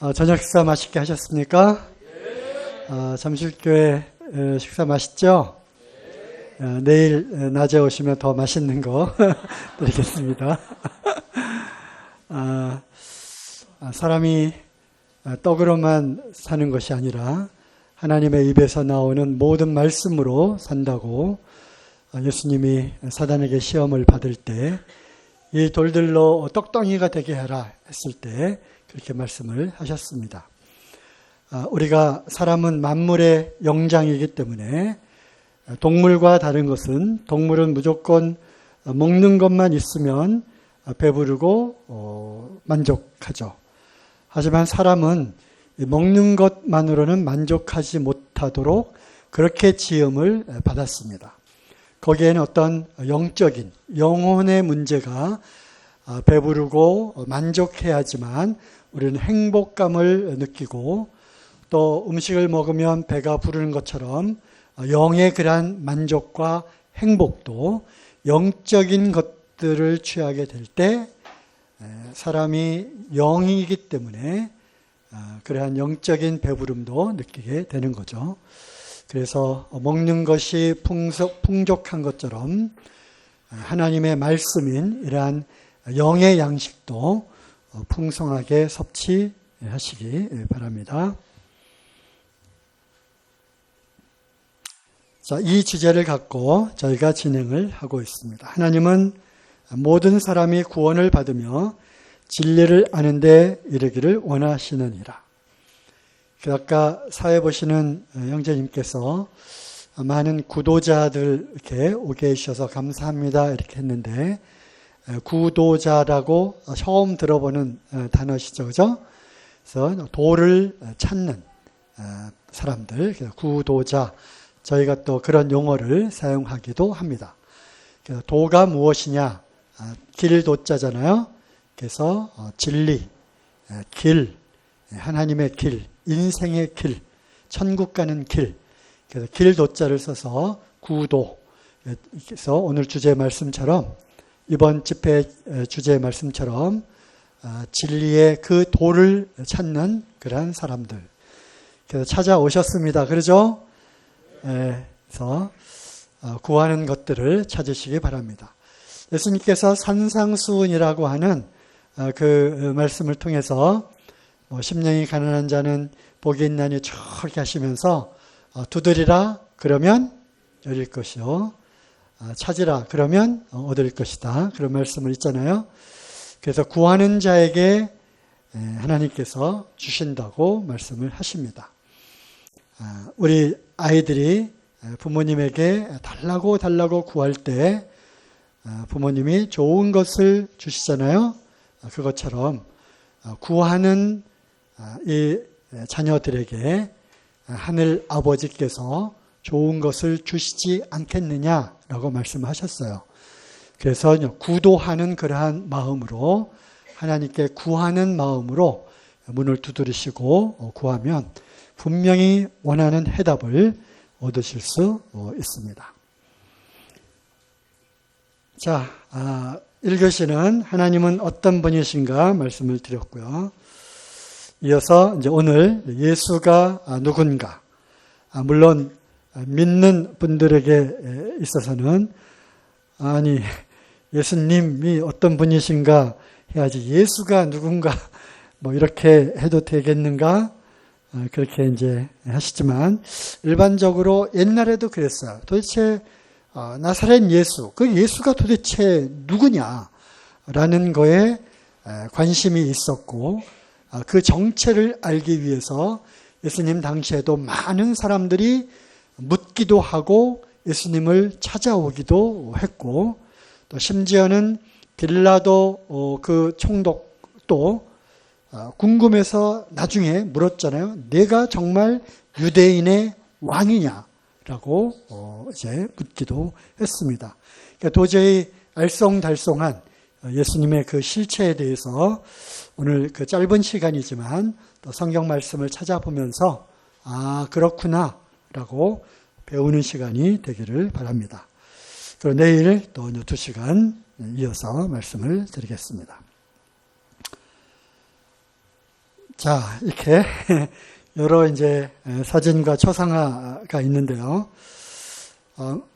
저녁 식사 맛있게 하셨습니까? 잠실교회 식사 맛있죠? 내일 낮에 오시면 더 맛있는 거 드리겠습니다. 사람이 떡으로만 사는 것이 아니라 하나님의 입에서 나오는 모든 말씀으로 산다고 예수님이 사단에게 시험을 받을 때 이 돌들로 떡덩이가 되게 하라 했을 때 그렇게 말씀을 하셨습니다. 우리가 사람은 만물의 영장이기 때문에 동물과 다른 것은 동물은 무조건 먹는 것만 있으면 배부르고 만족하죠. 하지만 사람은 먹는 것만으로는 만족하지 못하도록 그렇게 지음을 받았습니다. 거기에는 어떤 영적인 영혼의 문제가 배부르고 만족해야지만 우리는 행복감을 느끼고 또 음식을 먹으면 배가 부르는 것처럼 영의 그러한 만족과 행복도 영적인 것들을 취하게 될 때 사람이 영이기 때문에 그러한 영적인 배부름도 느끼게 되는 거죠. 그래서 먹는 것이 풍족한 것처럼 하나님의 말씀인 이러한 영의 양식도 풍성하게 섭취하시기 바랍니다. 자, 이 주제를 갖고 저희가 진행을 하고 있습니다. 하나님은 모든 사람이 구원을 받으며 진리를 아는 데 이르기를 원하시느니라. 아까 사회 보시는 형제님께서 많은 구도자들 이렇게 오게 해주셔서 감사합니다 이렇게 했는데 구도자라고 처음 들어보는 단어시죠, 그죠? 그래서 도를 찾는 사람들, 구도자. 저희가 또 그런 용어를 사용하기도 합니다. 그래서 도가 무엇이냐? 길도자잖아요. 그래서 진리, 길, 하나님의 길, 인생의 길, 천국 가는 길. 그래서 길도자를 써서 구도. 그래서 오늘 주제 말씀처럼 이번 집회 주제 말씀처럼 진리의 그 도를 찾는 그러한 사람들. 그래서 찾아오셨습니다. 그러죠? 그래서 구하는 것들을 찾으시기 바랍니다. 예수님께서 산상수훈이라고 하는 그 말씀을 통해서 심령이 가난한 자는 복이 있나니 저렇게 하시면서 두드리라 그러면 열릴 것이요 찾으라 그러면 얻을 것이다 그런 말씀을 있잖아요. 그래서 구하는 자에게 하나님께서 주신다고 말씀을 하십니다. 우리 아이들이 부모님에게 달라고 구할 때 부모님이 좋은 것을 주시잖아요. 그것처럼 구하는 이 자녀들에게 하늘 아버지께서 좋은 것을 주시지 않겠느냐라고 말씀하셨어요. 그래서 구도하는 그러한 마음으로 하나님께 구하는 마음으로 문을 두드리시고 구하면 분명히 원하는 해답을 얻으실 수 있습니다. 자, 1교시는 하나님은 어떤 분이신가 말씀을 드렸고요. 이어서 이제 오늘 예수가 누군가, 물론 믿는 분들에게 있어서는 아니 예수님이 어떤 분이신가 해야지 예수가 누군가 뭐 이렇게 해도 되겠는가 그렇게 이제 하시지만 일반적으로 옛날에도 그랬어요. 도대체 나사렛 예수, 그 예수가 도대체 누구냐라는 거에 관심이 있었고 그 정체를 알기 위해서 예수님 당시에도 많은 사람들이 묻기도 하고 예수님을 찾아오기도 했고 또 심지어는 빌라도 그 총독도 궁금해서 나중에 물었잖아요. 내가 정말 유대인의 왕이냐라고 이제 묻기도 했습니다. 그러니까 도저히 알쏭달쏭한 예수님의 그 실체에 대해서 오늘 그 짧은 시간이지만 또 성경 말씀을 찾아보면서 그렇구나라고 배우는 시간이 되기를 바랍니다. 그리고 내일 또 2시간 이어서 말씀을 드리겠습니다. 자, 이렇게 여러 이제 사진과 초상화가 있는데요.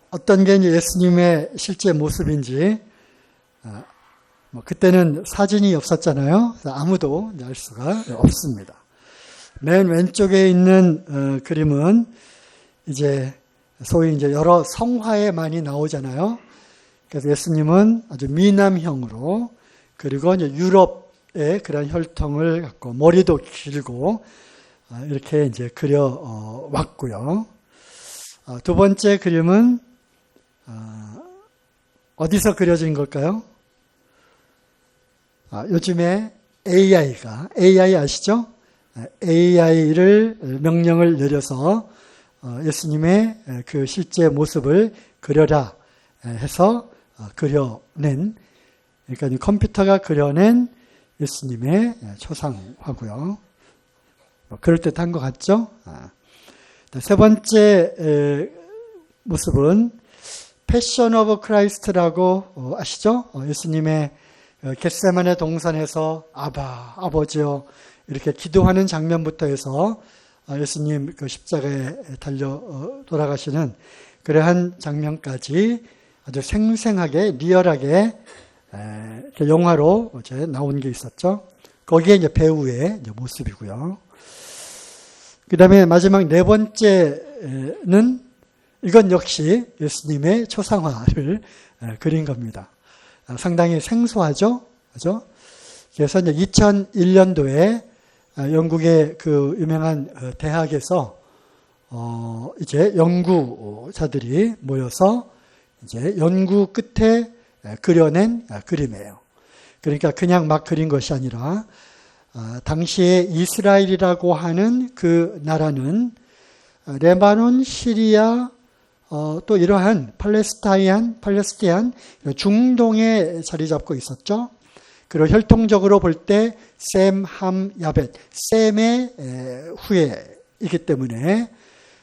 어떤 게 이제 예수님의 실제 모습인지, 그때는 사진이 없었잖아요. 아무도 알 수가 없습니다. 맨 왼쪽에 있는 그림은 이제 소위 이제 여러 성화에 많이 나오잖아요. 그래서 예수님은 아주 미남형으로, 그리고 이제 유럽의 그런 혈통을 갖고 머리도 길고 이렇게 이제 그려 왔고요. 두 번째 그림은 어디서 그려진 걸까요? 요즘에 AI 아시죠? AI를 명령을 내려서 예수님의 그 실제 모습을 그려라 해서 그려낸, 그러니까 컴퓨터가 그려낸 예수님의 초상화고요. 그럴듯한 것 같죠? 세 번째 모습은 패션 오브 크라이스트라고 아시죠? 예수님의 겟세마네 동산에서 아버지여 이렇게 기도하는 장면부터 해서 예수님 그 십자가에 달려 돌아가시는 그러한 장면까지 아주 생생하게 리얼하게 영화로 이제 나온 게 있었죠. 거기에 이제 배우의 이제 모습이고요. 그 다음에 마지막 네 번째는 이건 역시 예수님의 초상화를 그린 겁니다. 상당히 생소하죠? 그죠? 그래서 이제 2001년도에 영국의 그 유명한 대학에서 이제 연구자들이 모여서 이제 연구 끝에 그려낸 그림이에요. 그러니까 그냥 막 그린 것이 아니라 당시에 이스라엘이라고 하는 그 나라는 레바논, 시리아, 또 이러한 팔레스타인, 중동에 자리 잡고 있었죠. 그리고 혈통적으로 볼 때 셈, 함, 야벳, 셈의 후예이기 때문에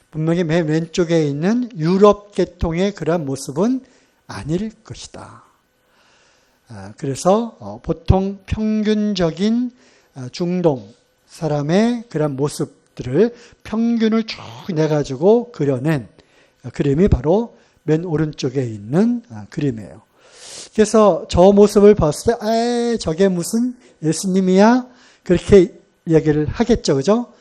분명히 맨 왼쪽에 있는 유럽 계통의 그러한 모습은 아닐 것이다. 그래서 보통 평균적인 중동 사람의 그런 모습들을 평균을 쭉 내가지고 그려낸 그림이 바로 맨 오른쪽에 있는 그림이에요. 그래서 저 모습을 봤을 때 저게 무슨 예수님이야? 그렇게 얘기를 하겠죠. 그죠?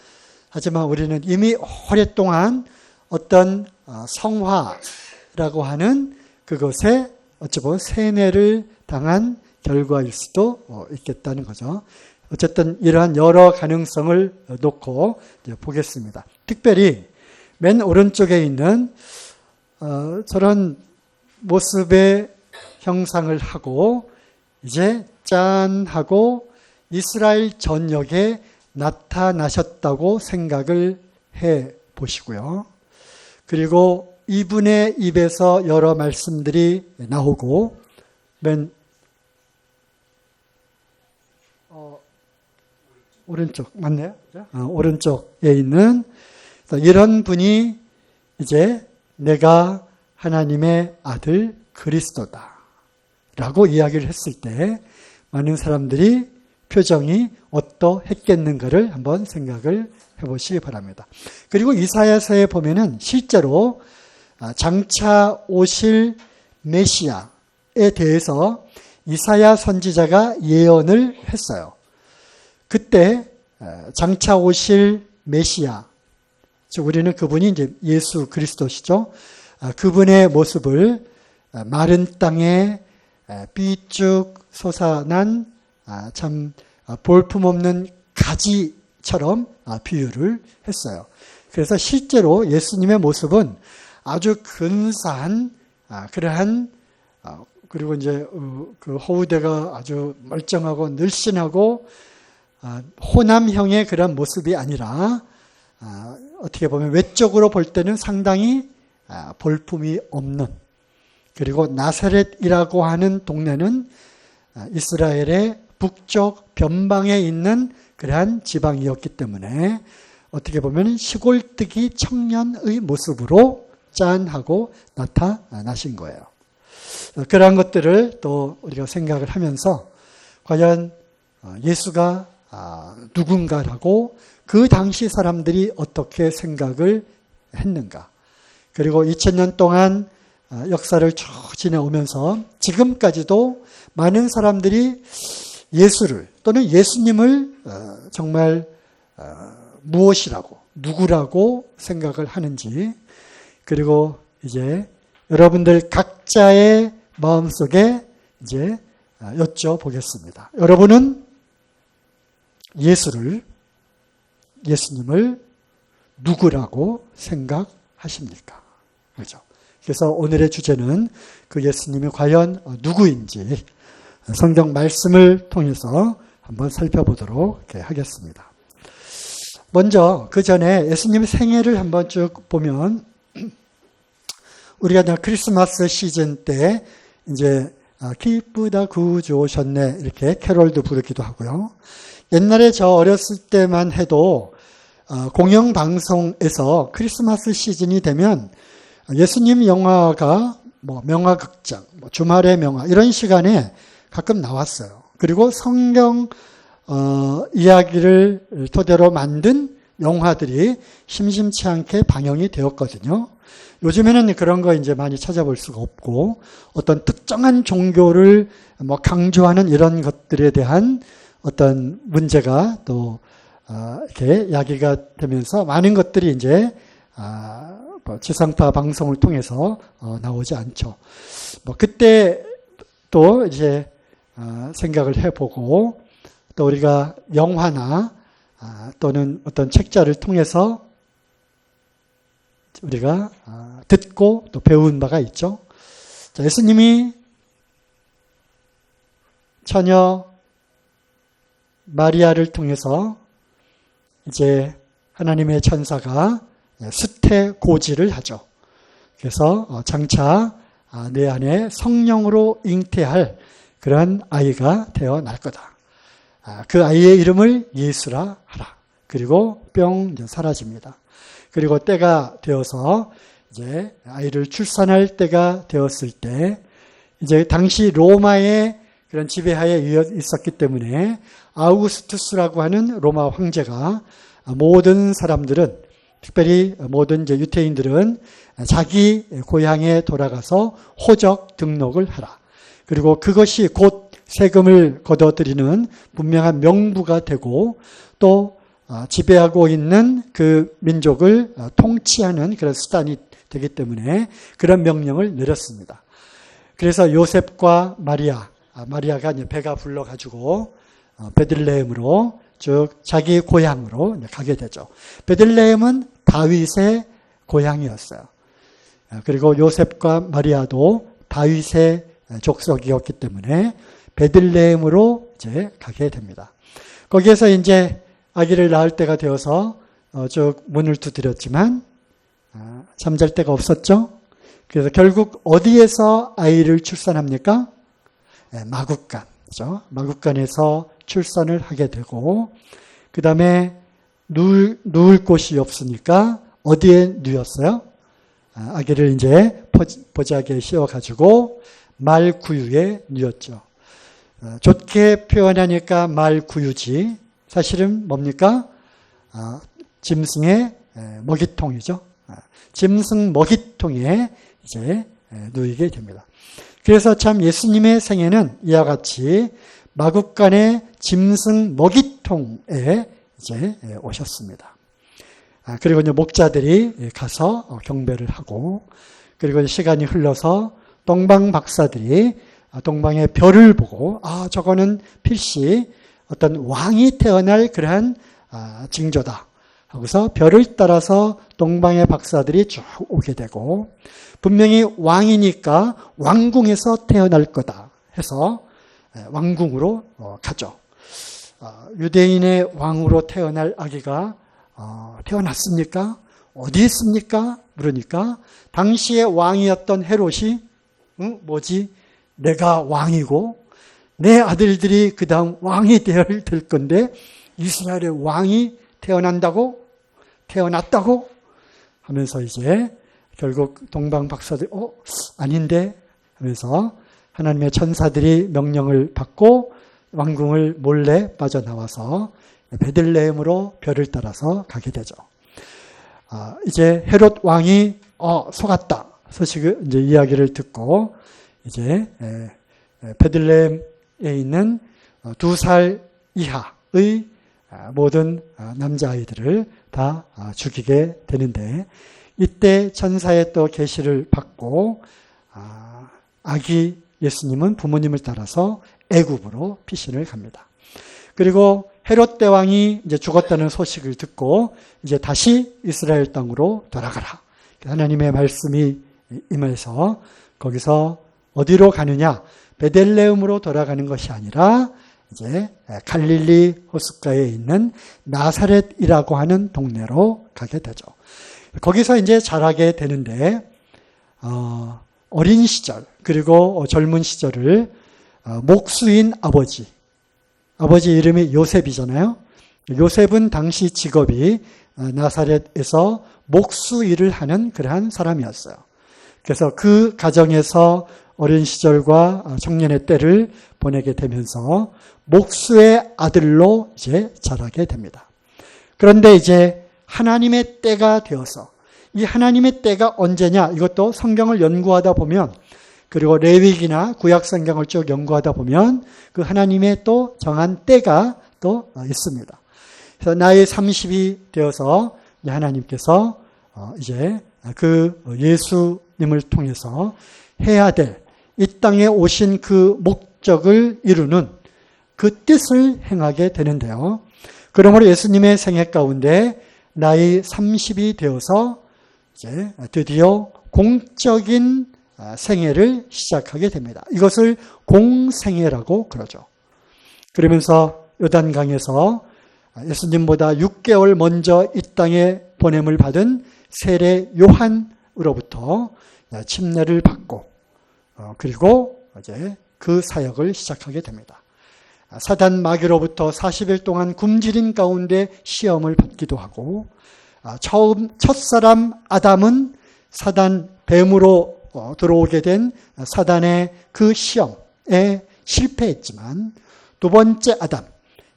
하지만 우리는 이미 오랫동안 어떤 성화라고 하는 그것에 어찌 보면 세뇌를 당한 결과일 수도 있겠다는 거죠. 어쨌든 이러한 여러 가능성을 놓고 이제 보겠습니다. 특별히 맨 오른쪽에 있는 저런 모습의 형상을 하고 이제 짠 하고 이스라엘 전역에 나타나셨다고 생각을 해 보시고요. 그리고 이분의 입에서 여러 말씀들이 나오고 맨 오른쪽 맞나요? 오른쪽에 있는 이런 분이 이제 내가 하나님의 아들 그리스도다 라고 이야기를 했을 때 많은 사람들이 표정이 어떠했겠는가를 한번 생각을 해보시기 바랍니다. 그리고 이사야서에 보면은 실제로 장차 오실 메시아에 대해서 이사야 선지자가 예언을 했어요. 그때 장차 오실 메시아, 즉 우리는 그분이 이제 예수 그리스도시죠. 그분의 모습을 마른 땅에 삐쭉 솟아난 참 볼품없는 가지처럼 비유를 했어요. 그래서 실제로 예수님의 모습은 아주 근사한 그러한 그리고 이제 그 허우대가 아주 멀쩡하고 늘씬하고 호남형의 그런 모습이 아니라 어떻게 보면 외적으로 볼 때는 상당히 볼품이 없는, 그리고 나사렛이라고 하는 동네는 이스라엘의 북쪽 변방에 있는 그러한 지방이었기 때문에 어떻게 보면 시골뜨기 청년의 모습으로 짠하고 나타나신 거예요. 그러한 것들을 또 우리가 생각을 하면서 과연 예수가 누군가라고 그 당시 사람들이 어떻게 생각을 했는가. 그리고 2000년 동안 역사를 쭉 지내오면서 지금까지도 많은 사람들이 예수를 또는 예수님을 정말 무엇이라고, 누구라고 생각을 하는지, 그리고 이제 여러분들 각자의 마음속에 이제 여쭤보겠습니다. 여러분은 예수님을 누구라고 생각하십니까? 그렇죠? 그래서 오늘의 주제는 그 예수님이 과연 누구인지 성경 말씀을 통해서 한번 살펴보도록 하겠습니다. 먼저 그 전에 예수님의 생애를 한번 쭉 보면 우리가 크리스마스 시즌 때 이제 기쁘다 구주 오셨네 이렇게 캐롤도 부르기도 하고요. 옛날에 저 어렸을 때만 해도 공영방송에서 크리스마스 시즌이 되면 예수님 영화가 명화극장, 주말의 명화 이런 시간에 가끔 나왔어요. 그리고 성경 이야기를 토대로 만든 영화들이 심심치 않게 방영이 되었거든요. 요즘에는 그런 거 이제 많이 찾아볼 수가 없고 어떤 특정한 종교를 강조하는 이런 것들에 대한 어떤 문제가 또 이렇게 야기가 되면서 많은 것들이 이제 지상파 방송을 통해서 나오지 않죠. 그때 또 이제 생각을 해보고 또 우리가 영화나 또는 어떤 책자를 통해서 우리가 듣고 또 배운 바가 있죠. 자, 예수님이 처녀 마리아를 통해서 이제 하나님의 천사가 수태고지를 하죠. 그래서 장차 내 안에 성령으로 잉태할 그런 아이가 태어날 거다. 그 아이의 이름을 예수라 하라. 그리고 뿅 사라집니다. 그리고 때가 되어서 이제 아이를 출산할 때가 되었을 때 이제 당시 로마의 그런 지배하에 있었기 때문에 아우구스투스라고 하는 로마 황제가 모든 사람들은 특별히 모든 이제 유태인들은 자기 고향에 돌아가서 호적 등록을 하라. 그리고 그것이 곧 세금을 걷어들이는 분명한 명부가 되고 또 지배하고 있는 그 민족을 통치하는 그런 수단이 되기 때문에 그런 명령을 내렸습니다. 그래서 요셉과 마리아가 이제 배가 불러가지고 베들레헴으로 쭉 자기 고향으로 가게 되죠. 베들레헴은 다윗의 고향이었어요. 그리고 요셉과 마리아도 다윗의 족속이었기 때문에 베들레헴으로 이제 가게 됩니다. 거기에서 이제 아기를 낳을 때가 되어서 쭉 문을 두드렸지만 잠잘 데가 없었죠. 그래서 결국 어디에서 아이를 출산합니까? 마국간, 그렇죠? 마국간에서 출산을 하게 되고 그 다음에 누울 곳이 없으니까 어디에 누웠어요? 아기를 이제 보자기에 씌워가지고 말구유에 누웠죠. 좋게 표현하니까 말구유지 사실은 뭡니까? 짐승의 먹이통이죠. 짐승 먹이통에 이제 누이게 됩니다. 그래서 참 예수님의 생애는 이와 같이 마국간의 짐승 먹이통에 이제 오셨습니다. 그리고 이제 목자들이 가서 경배를 하고 그리고 시간이 흘러서 동방 박사들이 동방의 별을 보고 저거는 필시 어떤 왕이 태어날 그러한 징조다 하고서 별을 따라서 동방의 박사들이 쭉 오게 되고 분명히 왕이니까 왕궁에서 태어날 거다 해서 왕궁으로 가죠. 유대인의 왕으로 태어날 아기가 태어났습니까? 어디 있습니까? 물으니까 당시의 왕이었던 헤롯이 내가 왕이고 내 아들들이 그 다음 왕이 될 건데 이스라엘의 왕이 태어났다고 하면서 이제 결국 동방 박사들이 아닌데 하면서 하나님의 천사들이 명령을 받고 왕궁을 몰래 빠져나와서 베들레헴으로 별을 따라서 가게 되죠. 이제 헤롯 왕이 속았다 소식을 이제 이야기를 듣고 이제 베들레헴에 있는 2살 이하의 모든 남자아이들을 다 죽이게 되는데 이때 천사의 또 계시를 받고 아기 예수님은 부모님을 따라서 애굽으로 피신을 갑니다. 그리고 헤롯 대왕이 이제 죽었다는 소식을 듣고 이제 다시 이스라엘 땅으로 돌아가라. 하나님의 말씀이 임해서 거기서 어디로 가느냐? 베들레헴으로 돌아가는 것이 아니라 이제 갈릴리 호숫가에 있는 나사렛이라고 하는 동네로 가게 되죠. 거기서 이제 자라게 되는데 어린 시절 그리고 젊은 시절을 목수인 아버지 이름이 요셉이잖아요. 요셉은 당시 직업이 나사렛에서 목수 일을 하는 그러한 사람이었어요. 그래서 그 가정에서 어린 시절과 청년의 때를 보내게 되면서 목수의 아들로 이제 자라게 됩니다. 그런데 이제 하나님의 때가 되어서 이 하나님의 때가 언제냐 이것도 성경을 연구하다 보면 그리고 레위기나 구약 성경을 쭉 연구하다 보면 그 하나님의 또 정한 때가 또 있습니다. 그래서 나이 30이 되어서 하나님께서 이제 그 예수님을 통해서 해야 될 이 땅에 오신 그 목적을 이루는 그 뜻을 행하게 되는데요. 그러므로 예수님의 생애 가운데 나이 30이 되어서 이제 드디어 공적인 생애를 시작하게 됩니다. 이것을 공생애라고 그러죠. 그러면서 요단강에서 예수님보다 6개월 먼저 이 땅에 보냄을 받은 세례 요한으로부터 침례를 받고 그리고 이제 그 사역을 시작하게 됩니다. 사단 마귀로부터 40일 동안 굶주린 가운데 시험을 받기도 하고 첫사람 아담은 사단 뱀으로 들어오게 된 사단의 그 시험에 실패했지만 두 번째 아담,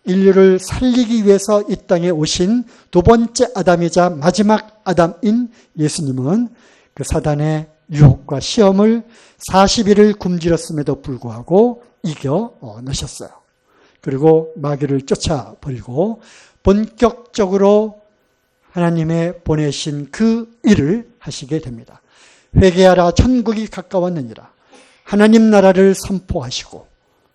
인류를 살리기 위해서 이 땅에 오신 두 번째 아담이자 마지막 아담인 예수님은 그 사단의 유혹과 시험을 40일을 굶주렸음에도 불구하고 이겨내셨어요. 그리고 마귀를 쫓아버리고 본격적으로 하나님의 보내신 그 일을 하시게 됩니다. 회개하라 천국이 가까웠느니라. 하나님 나라를 선포하시고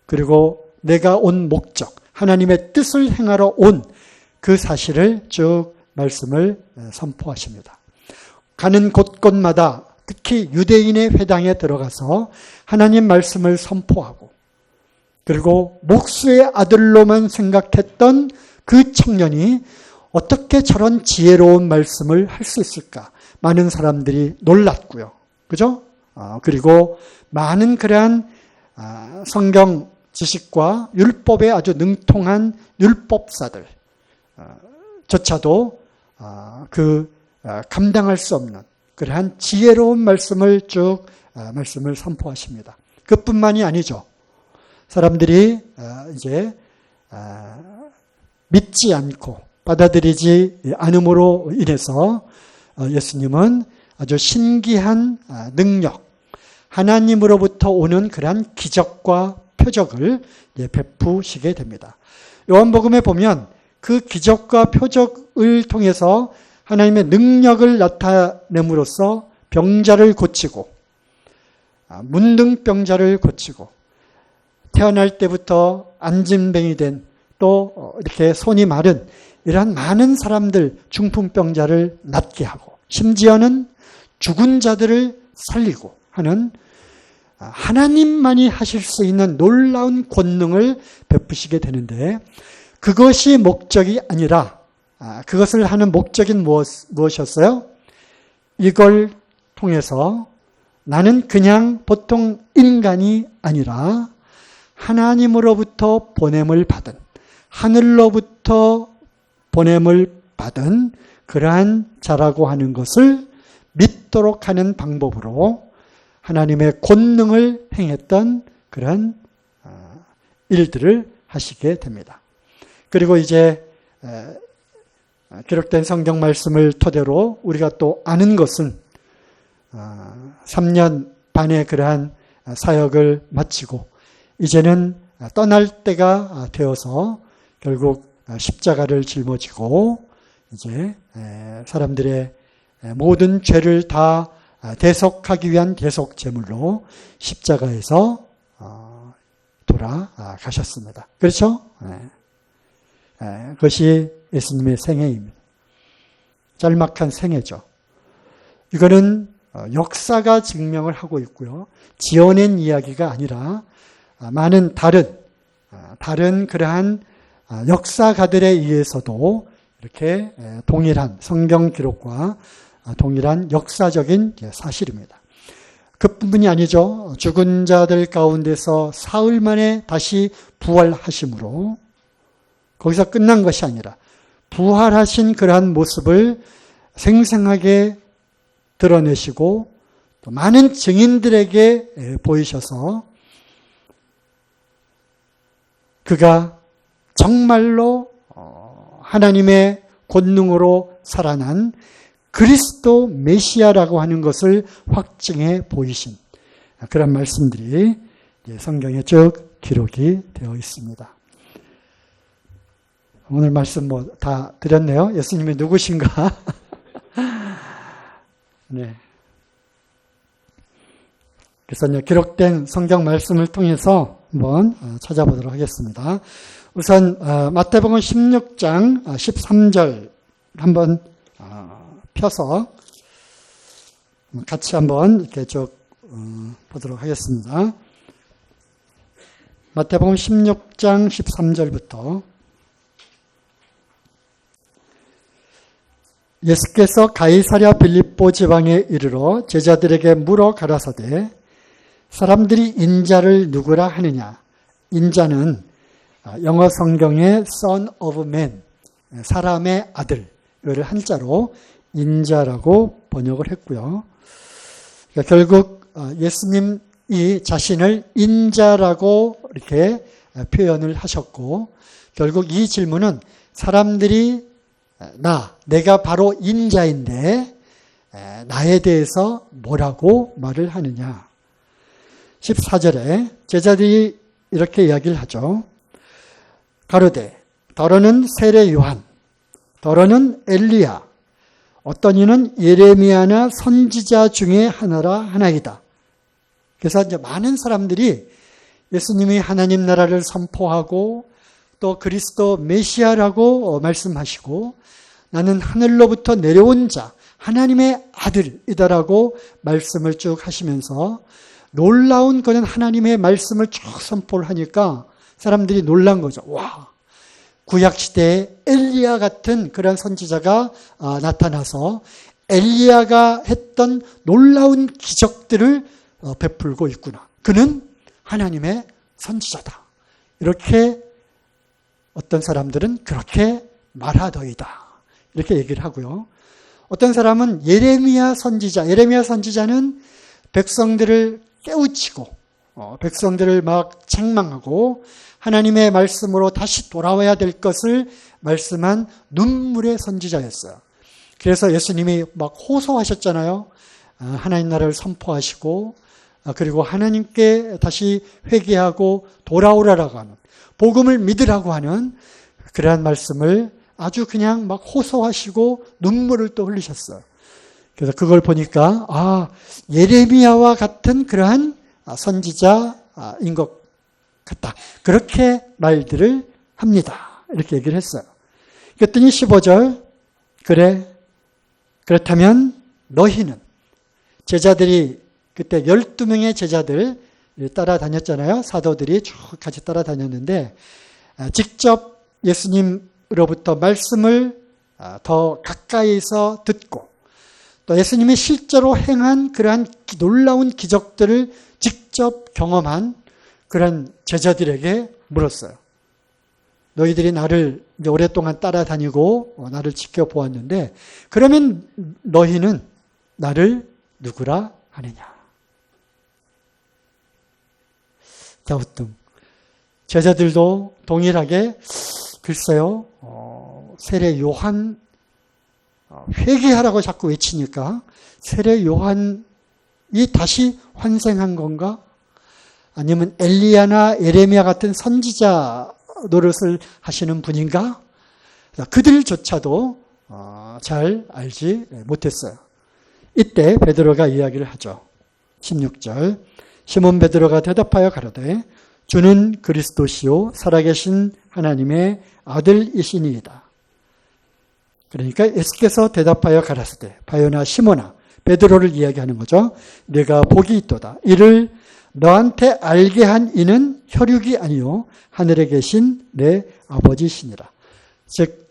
그리고 내가 온 목적, 하나님의 뜻을 행하러 온 그 사실을 쭉 말씀을 선포하십니다. 가는 곳곳마다 특히 유대인의 회당에 들어가서 하나님 말씀을 선포하고 그리고 목수의 아들로만 생각했던 그 청년이 어떻게 저런 지혜로운 말씀을 할 수 있을까? 많은 사람들이 놀랐고요. 그죠? 그리고 많은 그러한 성경 지식과 율법에 아주 능통한 율법사들 조차도 감당할 수 없는 그러한 지혜로운 말씀을 쭉 말씀을 선포하십니다. 그뿐만이 아니죠. 사람들이 이제 믿지 않고 받아들이지 않음으로 인해서 예수님은 아주 신기한 능력, 하나님으로부터 오는 그러한 기적과 표적을 베푸시게 됩니다. 요한복음에 보면 그 기적과 표적을 통해서 하나님의 능력을 나타냄으로써 병자를 고치고 문둥병자를 고치고 태어날 때부터 안진뱅이 된 또 이렇게 손이 마른 이러한 많은 사람들 중풍병자를 낫게 하고 심지어는 죽은 자들을 살리고 하는 하나님만이 하실 수 있는 놀라운 권능을 베푸시게 되는데 그것이 목적이 아니라 그것을 하는 목적인 무엇이었어요? 이걸 통해서 나는 그냥 보통 인간이 아니라 하나님으로부터 보냄을 받은 하늘로부터 보냄을 받은 그러한 자라고 하는 것을 믿도록 하는 방법으로 하나님의 권능을 행했던 그러한 일들을 하시게 됩니다. 그리고 이제 기록된 성경 말씀을 토대로 우리가 또 아는 것은 3년 반의 그러한 사역을 마치고 이제는 떠날 때가 되어서 결국 십자가를 짊어지고 이제 사람들의 모든 죄를 다 대속하기 위한 대속 제물로 십자가에서 돌아가셨습니다. 그렇죠? 그것이 예수님의 생애입니다. 짤막한 생애죠. 이거는 역사가 증명을 하고 있고요. 지어낸 이야기가 아니라 많은 다른 그러한 역사가들에 의해서도 이렇게 동일한 성경 기록과 동일한 역사적인 사실입니다. 그뿐만이 아니죠. 죽은 자들 가운데서 사흘 만에 다시 부활하심으로 거기서 끝난 것이 아니라 부활하신 그러한 모습을 생생하게 드러내시고 또 많은 증인들에게 보이셔서 그가 정말로 하나님의 권능으로 살아난 그리스도 메시아라고 하는 것을 확증해 보이신 그런 말씀들이 성경에 쭉 기록이 되어 있습니다. 오늘 말씀 다 드렸네요. 예수님이 누구신가? 네. 그래서 이제 기록된 성경 말씀을 통해서 한번 찾아보도록 하겠습니다. 우선 마태복음 16장 13절 한번 펴서 같이 한번 이렇게 쭉 보도록 하겠습니다. 마태복음 16장 13절부터 예수께서 가이사랴 빌립보 지방에 이르러 제자들에게 물어 가라사대 사람들이 인자를 누구라 하느냐. 인자는 영어 성경의 Son of Man, 사람의 아들, 이거를 한자로 인자라고 번역을 했고요. 그러니까 결국 예수님이 자신을 인자라고 이렇게 표현을 하셨고 결국 이 질문은 사람들이 내가 바로 인자인데 나에 대해서 뭐라고 말을 하느냐. 14절에 제자들이 이렇게 이야기를 하죠. 가로되 더러는 세례 요한, 더러는 엘리야, 어떤 이는 예레미야나 선지자 중에 하나이다. 그래서 이제 많은 사람들이 예수님이 하나님 나라를 선포하고 또 그리스도 메시아라고 말씀하시고 나는 하늘로부터 내려온 자, 하나님의 아들이다라고 말씀을 쭉 하시면서 놀라운 그런 하나님의 말씀을 쭉 선포를 하니까 사람들이 놀란 거죠. 와, 구약시대에 엘리야 같은 그런 선지자가 나타나서 엘리야가 했던 놀라운 기적들을 베풀고 있구나. 그는 하나님의 선지자다. 이렇게 어떤 사람들은 그렇게 말하더이다. 이렇게 얘기를 하고요. 어떤 사람은 예레미야 선지자는 백성들을 깨우치고 백성들을 막 책망하고 하나님의 말씀으로 다시 돌아와야 될 것을 말씀한 눈물의 선지자였어요. 그래서 예수님이 막 호소하셨잖아요. 하나님 나라를 선포하시고 그리고 하나님께 다시 회개하고 돌아오라라고 하는 복음을 믿으라고 하는 그러한 말씀을 아주 그냥 막 호소하시고 눈물을 또 흘리셨어요. 그래서 그걸 보니까 예레미야와 같은 그러한 선지자인 것 같다. 그렇게 말들을 합니다. 이렇게 얘기를 했어요. 그랬더니 15절 그렇다면 너희는 제자들이 그때 12명의 제자들 따라다녔잖아요. 사도들이 쭉 같이 따라다녔는데 직접 예수님으로부터 말씀을 더 가까이서 듣고 또 예수님이 실제로 행한 그러한 놀라운 기적들을 직접 경험한 그런 제자들에게 물었어요. 너희들이 나를 이제 오랫동안 따라다니고 나를 지켜보았는데 그러면 너희는 나를 누구라 하느냐? 자, 제자들도 동일하게 글쎄요, 세례 요한 회개하라고 자꾸 외치니까 세례 요한이 다시 환생한 건가? 아니면 엘리야나 에레미야 같은 선지자 노릇을 하시는 분인가? 그들조차도 잘 알지 못했어요. 이때 베드로가 이야기를 하죠. 16절 시몬 베드로가 대답하여 가로되 주는 그리스도시요 살아계신 하나님의 아들이시니이다. 그러니까 예수께서 대답하여 가라사대 바요나 시몬아 베드로를 이야기하는 거죠. 내가 복이 있도다. 이를 너한테 알게 한 이는 혈육이 아니요 하늘에 계신 내 아버지시니라. 즉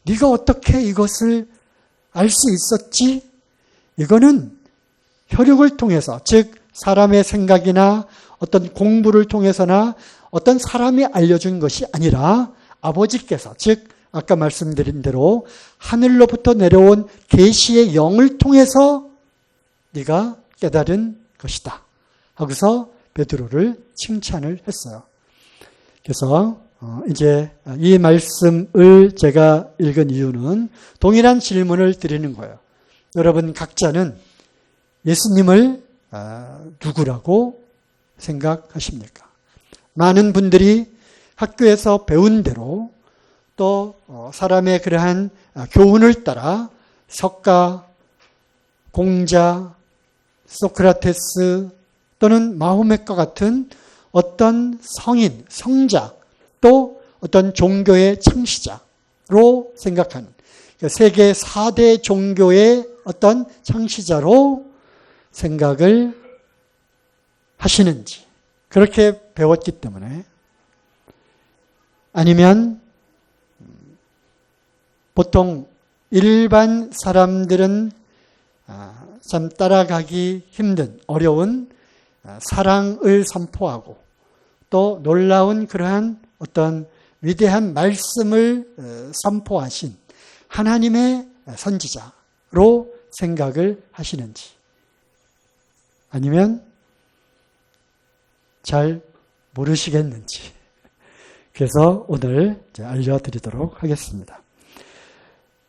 네가 어떻게 이것을 알 수 있었지? 이거는 혈육을 통해서, 즉 사람의 생각이나 어떤 공부를 통해서나 어떤 사람이 알려준 것이 아니라 아버지께서, 즉 아까 말씀드린 대로 하늘로부터 내려온 계시의 영을 통해서 네가 깨달은 것이다 하고서 베드로를 칭찬을 했어요. 그래서 이제 이 말씀을 제가 읽은 이유는 동일한 질문을 드리는 거예요. 여러분 각자는 예수님을 누구라고 생각하십니까? 많은 분들이 학교에서 배운 대로 또 사람의 그러한 교훈을 따라 석가, 공자, 소크라테스 또는 마호멧과 같은 어떤 성인, 성자 또 어떤 종교의 창시자로 생각하는 세계 4대 종교의 어떤 창시자로 생각을 하시는지 그렇게 배웠기 때문에 아니면 보통 일반 사람들은 참 따라가기 힘든 어려운 사랑을 선포하고 또 놀라운 그러한 어떤 위대한 말씀을 선포하신 하나님의 선지자로 생각을 하시는지 아니면 잘 모르시겠는지 그래서 오늘 알려드리도록 하겠습니다.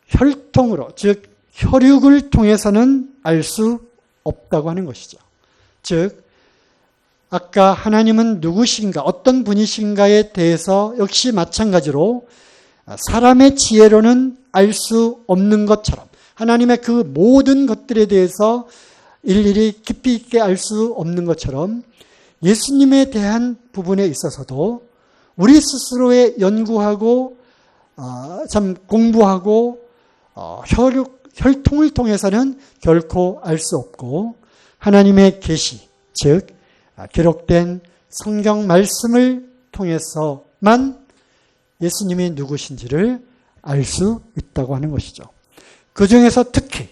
혈통으로 즉 혈육을 통해서는 알 수 없다고 하는 것이죠. 즉 아까 하나님은 누구신가 어떤 분이신가에 대해서 역시 마찬가지로 사람의 지혜로는 알 수 없는 것처럼 하나님의 그 모든 것들에 대해서 일일이 깊이 있게 알 수 없는 것처럼 예수님에 대한 부분에 있어서도 우리 스스로의 연구하고 참 공부하고 혈통을 통해서는 결코 알 수 없고 하나님의 계시 즉 기록된 성경 말씀을 통해서만 예수님이 누구신지를 알 수 있다고 하는 것이죠. 그 중에서 특히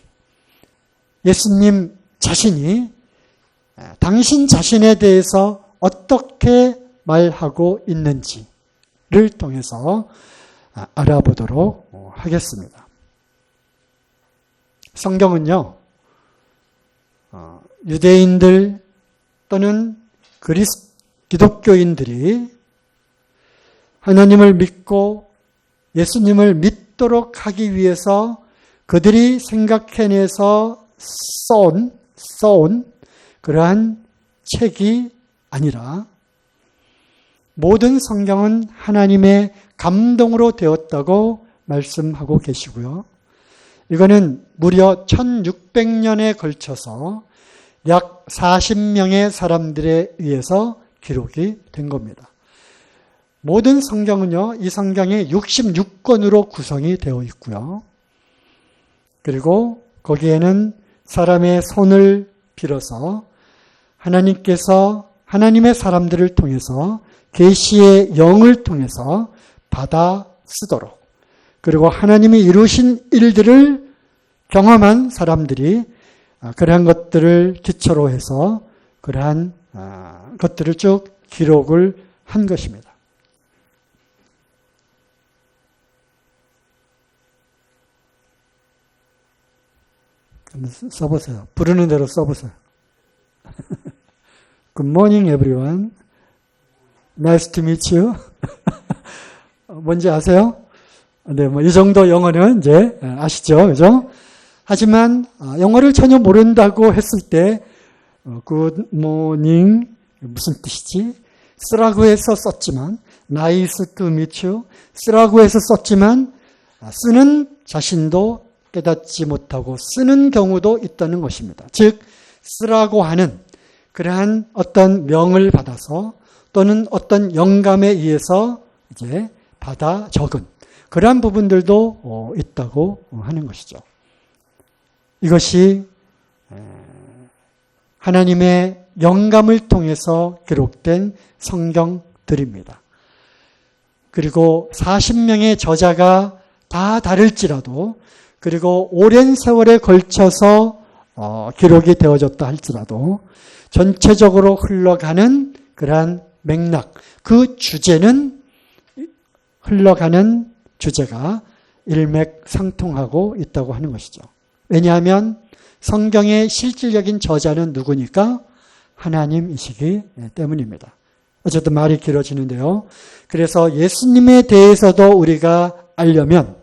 예수님 자신이 당신 자신에 대해서 어떻게 말하고 있는지를 통해서 알아보도록 하겠습니다. 성경은요, 유대인들 또는 기독교인들이 하나님을 믿고 예수님을 믿도록 하기 위해서 그들이 생각해내서 써온 그러한 책이 아니라 모든 성경은 하나님의 감동으로 되었다고 말씀하고 계시고요. 이거는 무려 1600년에 걸쳐서 약 40명의 사람들에 의해서 기록이 된 겁니다. 모든 성경은요, 이 성경이 66권으로 구성이 되어 있고요. 그리고 거기에는 사람의 손을 빌어서 하나님께서 하나님의 사람들을 통해서 계시의 영을 통해서 받아 쓰도록 그리고 하나님이 이루신 일들을 경험한 사람들이 그러한 것들을 기초로 해서 그러한 것들을 쭉 기록을 한 것입니다. 써보세요. 부르는 대로 써보세요. Good morning, everyone. Nice to meet you. 뭔지 아세요? 네, 뭐 이 정도 영어는 이제 아시죠, 그죠? 하지만 영어를 전혀 모른다고 했을 때 good morning 무슨 뜻이지? 쓰라고 해서 썼지만 nice to meet you 쓰라고 해서 썼지만 쓰는 자신도 깨닫지 못하고 쓰는 경우도 있다는 것입니다. 즉 쓰라고 하는 그러한 어떤 명을 받아서 또는 어떤 영감에 의해서 이제 받아 적은 그러한 부분들도 있다고 하는 것이죠. 이것이 하나님의 영감을 통해서 기록된 성경들입니다. 그리고 40명의 저자가 다 다를지라도 그리고 오랜 세월에 걸쳐서 기록이 되어졌다 할지라도 전체적으로 흘러가는 그러한 맥락, 그 주제는 흘러가는 주제가 일맥상통하고 있다고 하는 것이죠. 왜냐하면 성경의 실질적인 저자는 누구니까? 하나님이시기 때문입니다. 어쨌든 말이 길어지는데요. 그래서 예수님에 대해서도 우리가 알려면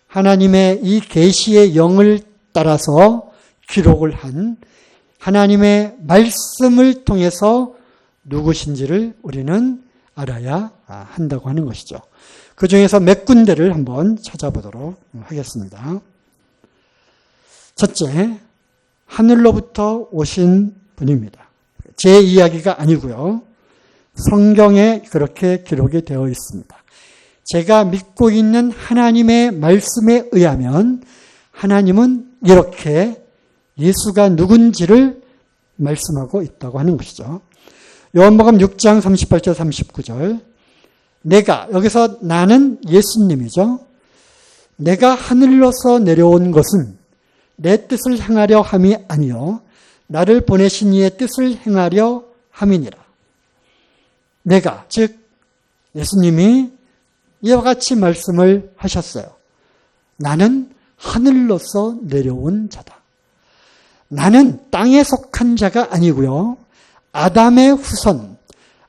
하나님의 이 계시의 영을 따라서 기록을 한 하나님의 말씀을 통해서 누구신지를 우리는 알아야 한다고 하는 것이죠. 그 중에서 몇 군데를 한번 찾아보도록 하겠습니다. 첫째, 하늘로부터 오신 분입니다. 제 이야기가 아니고요. 성경에 그렇게 기록이 되어 있습니다. 제가 믿고 있는 하나님의 말씀에 의하면 하나님은 이렇게 예수가 누군지를 말씀하고 있다고 하는 것이죠. 요한복음 6장 38절 39절 내가 여기서 나는 예수님이죠. 내가 하늘로서 내려온 것은 내 뜻을 행하려 함이 아니요 나를 보내신 이의 뜻을 행하려 함이니라. 내가 즉 예수님이 이와 같이 말씀을 하셨어요. 나는 하늘로서 내려온 자다. 나는 땅에 속한 자가 아니고요. 아담의 후손,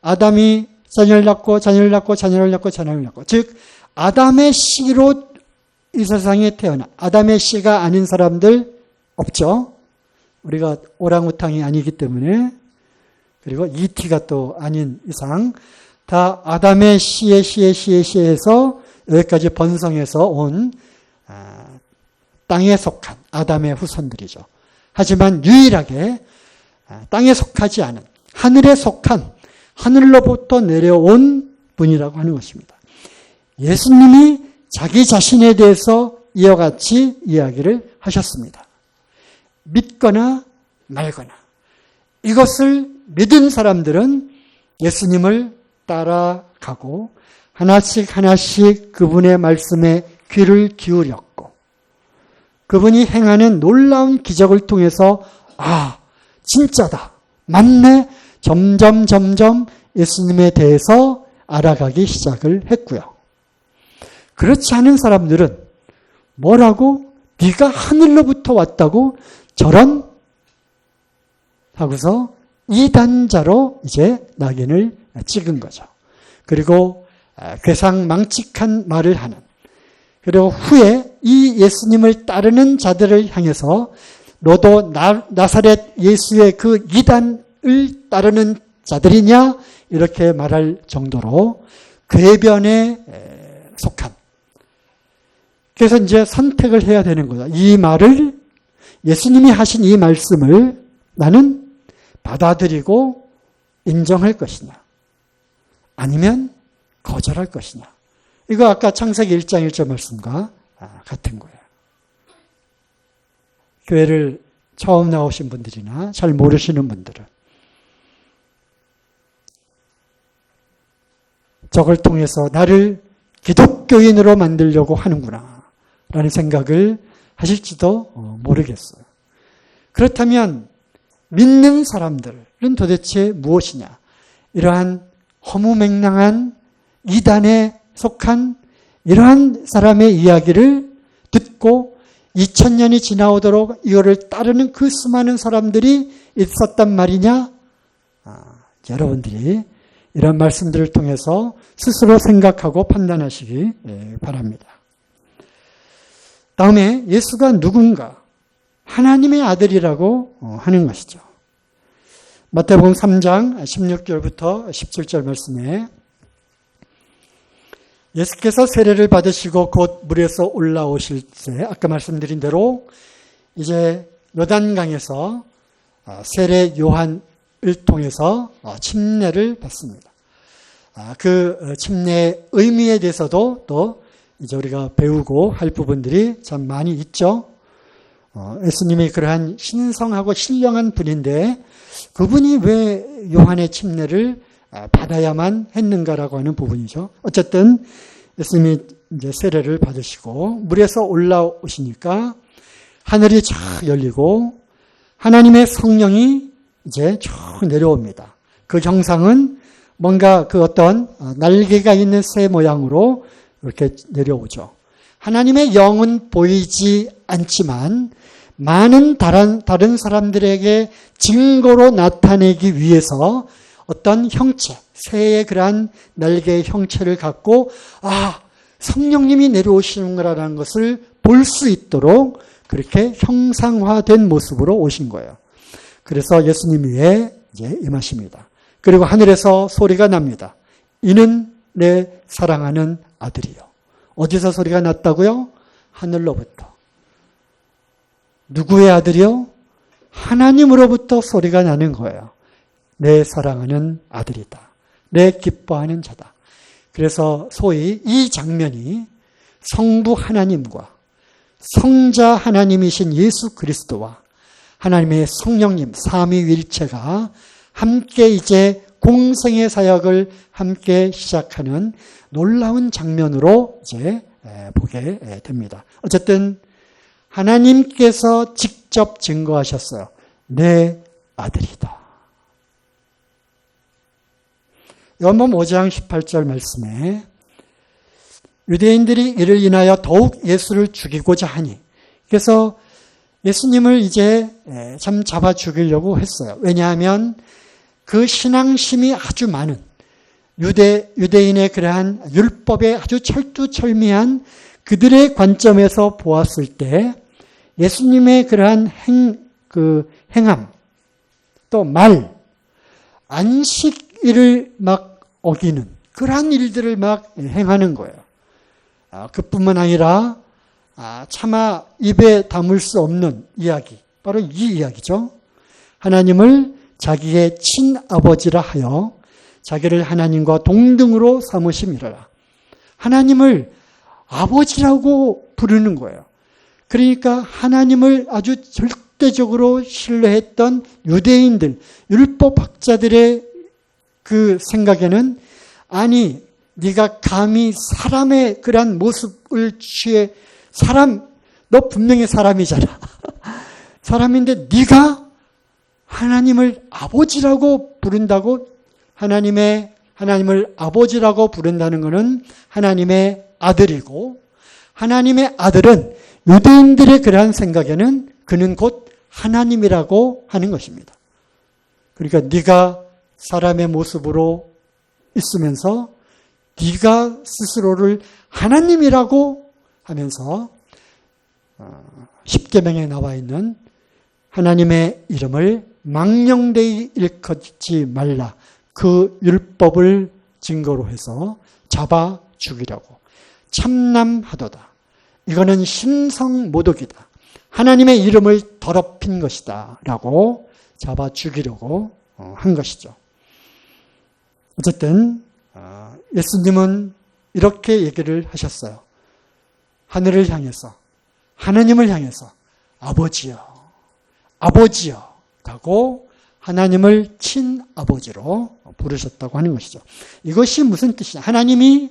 아담이 자녀를 낳고 자녀를 낳고 자녀를 낳고 자녀를 낳고 즉 아담의 씨로 이 세상에 태어나 아담의 씨가 아닌 사람들 없죠. 우리가 오랑우탕이 아니기 때문에 그리고 ET가 또 아닌 이상 다 아담의 씨에서 여기까지 번성해서 온 땅에 속한 아담의 후손들이죠. 하지만 유일하게 땅에 속하지 않은 하늘에 속한 하늘로부터 내려온 분이라고 하는 것입니다. 예수님이 자기 자신에 대해서 이와 같이 이야기를 하셨습니다. 믿거나 말거나 이것을 믿은 사람들은 예수님을 따라가고 하나씩 하나씩 그분의 말씀에 귀를 기울였고 그분이 행하는 놀라운 기적을 통해서 아 진짜다 맞네 점점 예수님에 대해서 알아가기 시작을 했고요. 그렇지 않은 사람들은 뭐라고? 네가 하늘로부터 왔다고 저런? 하고서 이단자로 이제 낙인을 찍은 거죠. 그리고 괴상망측한 말을 하는 그리고 후에 이 예수님을 따르는 자들을 향해서 너도 나사렛 예수의 그 이단을 따르는 자들이냐 이렇게 말할 정도로 궤변에 속한 그래서 이제 선택을 해야 되는 거다. 이 말을 예수님이 하신 이 말씀을 나는 받아들이고 인정할 것이냐 아니면 거절할 것이냐 이거 아까 창세기 1장 1절 말씀과 같은 거예요. 교회를 처음 나오신 분들이나 잘 모르시는 분들은 저걸 통해서 나를 기독교인으로 만들려고 하는구나 라는 생각을 하실지도 모르겠어요. 그렇다면 믿는 사람들은 도대체 무엇이냐? 이러한 허무맹랑한 이단에 속한 이러한 사람의 이야기를 듣고 2000년이 지나오도록 이거를 따르는 그 수많은 사람들이 있었단 말이냐? 여러분들이 이런 말씀들을 통해서 스스로 생각하고 판단하시기 바랍니다. 다음에 예수가 누군가? 하나님의 아들이라고 하는 것이죠. 마태복음 3장 16절부터 17절 말씀에 예수께서 세례를 받으시고 곧 물에서 올라오실 때 아까 말씀드린 대로 이제 요단강에서 세례 요한을 통해서 침례를 받습니다. 그 침례의 의미에 대해서도 또 이제 우리가 배우고 할 부분들이 참 많이 있죠. 예수님이 그러한 신성하고 신령한 분인데 그분이 왜 요한의 침례를 받아야만 했는가라고 하는 부분이죠. 어쨌든 예수님이 이제 세례를 받으시고 물에서 올라오시니까 하늘이 쫙 열리고 하나님의 성령이 이제 쭉 내려옵니다. 그 형상은 뭔가 그 어떤 날개가 있는 새 모양으로 이렇게 내려오죠. 하나님의 영은 보이지 않지만 많은 다른 사람들에게 증거로 나타내기 위해서 어떤 형체, 새의 그러한 날개의 형체를 갖고 성령님이 내려오시는구나라는 것을 볼 수 있도록 그렇게 형상화된 모습으로 오신 거예요. 그래서 예수님 위에 이제 임하십니다. 그리고 하늘에서 소리가 납니다. 이는 내 사랑하는 아들이요. 어디서 소리가 났다고요? 하늘로부터. 누구의 아들이요? 하나님으로부터 소리가 나는 거예요. 내 사랑하는 아들이다. 내 기뻐하는 자다. 그래서 소위 이 장면이 성부 하나님과 성자 하나님이신 예수 그리스도와 하나님의 성령님 삼위일체가 함께 이제 공생의 사역을 함께 시작하는 놀라운 장면으로 이제 보게 됩니다. 어쨌든 하나님께서 직접 증거하셨어요. 내 아들이다. 요한복음 5장 18절 말씀에 유대인들이 이를 인하여 더욱 예수를 죽이고자 하니 그래서 예수님을 이제 참 잡아 죽이려고 했어요. 왜냐하면 그 신앙심이 아주 많은 유대인의 그러한 율법에 아주 철두철미한 그들의 관점에서 보았을 때 예수님의 그러한 행함 또 말 안식일을 막 어기는 그러한 일들을 막 행하는 거예요. 그뿐만 아니라 차마 입에 담을 수 없는 이야기, 바로 이 이야기죠. 하나님을 자기의 친아버지라 하여 자기를 하나님과 동등으로 삼으심이라. 하나님을 아버지라고 부르는 거예요. 그러니까 하나님을 아주 절대적으로 신뢰했던 유대인들, 율법학자들의 그 생각에는 아니 네가 감히 사람의 그러한 모습을 취해 너 분명히 사람이잖아. 사람인데 네가 하나님을 아버지라고 부른다고 하나님을 아버지라고 부른다는 것은 하나님의 아들이고 하나님의 아들은 유대인들의 그러한 생각에는 그는 곧 하나님이라고 하는 것입니다. 그러니까 네가 사람의 모습으로 있으면서 네가 스스로를 하나님이라고 하면서 십계명에 나와 있는 하나님의 이름을 망령되이 일컫지 말라. 그 율법을 증거로 해서 잡아 죽이려고 참남하도다. 이거는 신성모독이다. 하나님의 이름을 더럽힌 것이다. 라고 잡아 죽이려고 한 것이죠. 어쨌든 예수님은 이렇게 얘기를 하셨어요. 하늘을 향해서 하나님을 향해서 아버지여 라고 하나님을 친아버지로 부르셨다고 하는 것이죠. 이것이 무슨 뜻이냐. 하나님이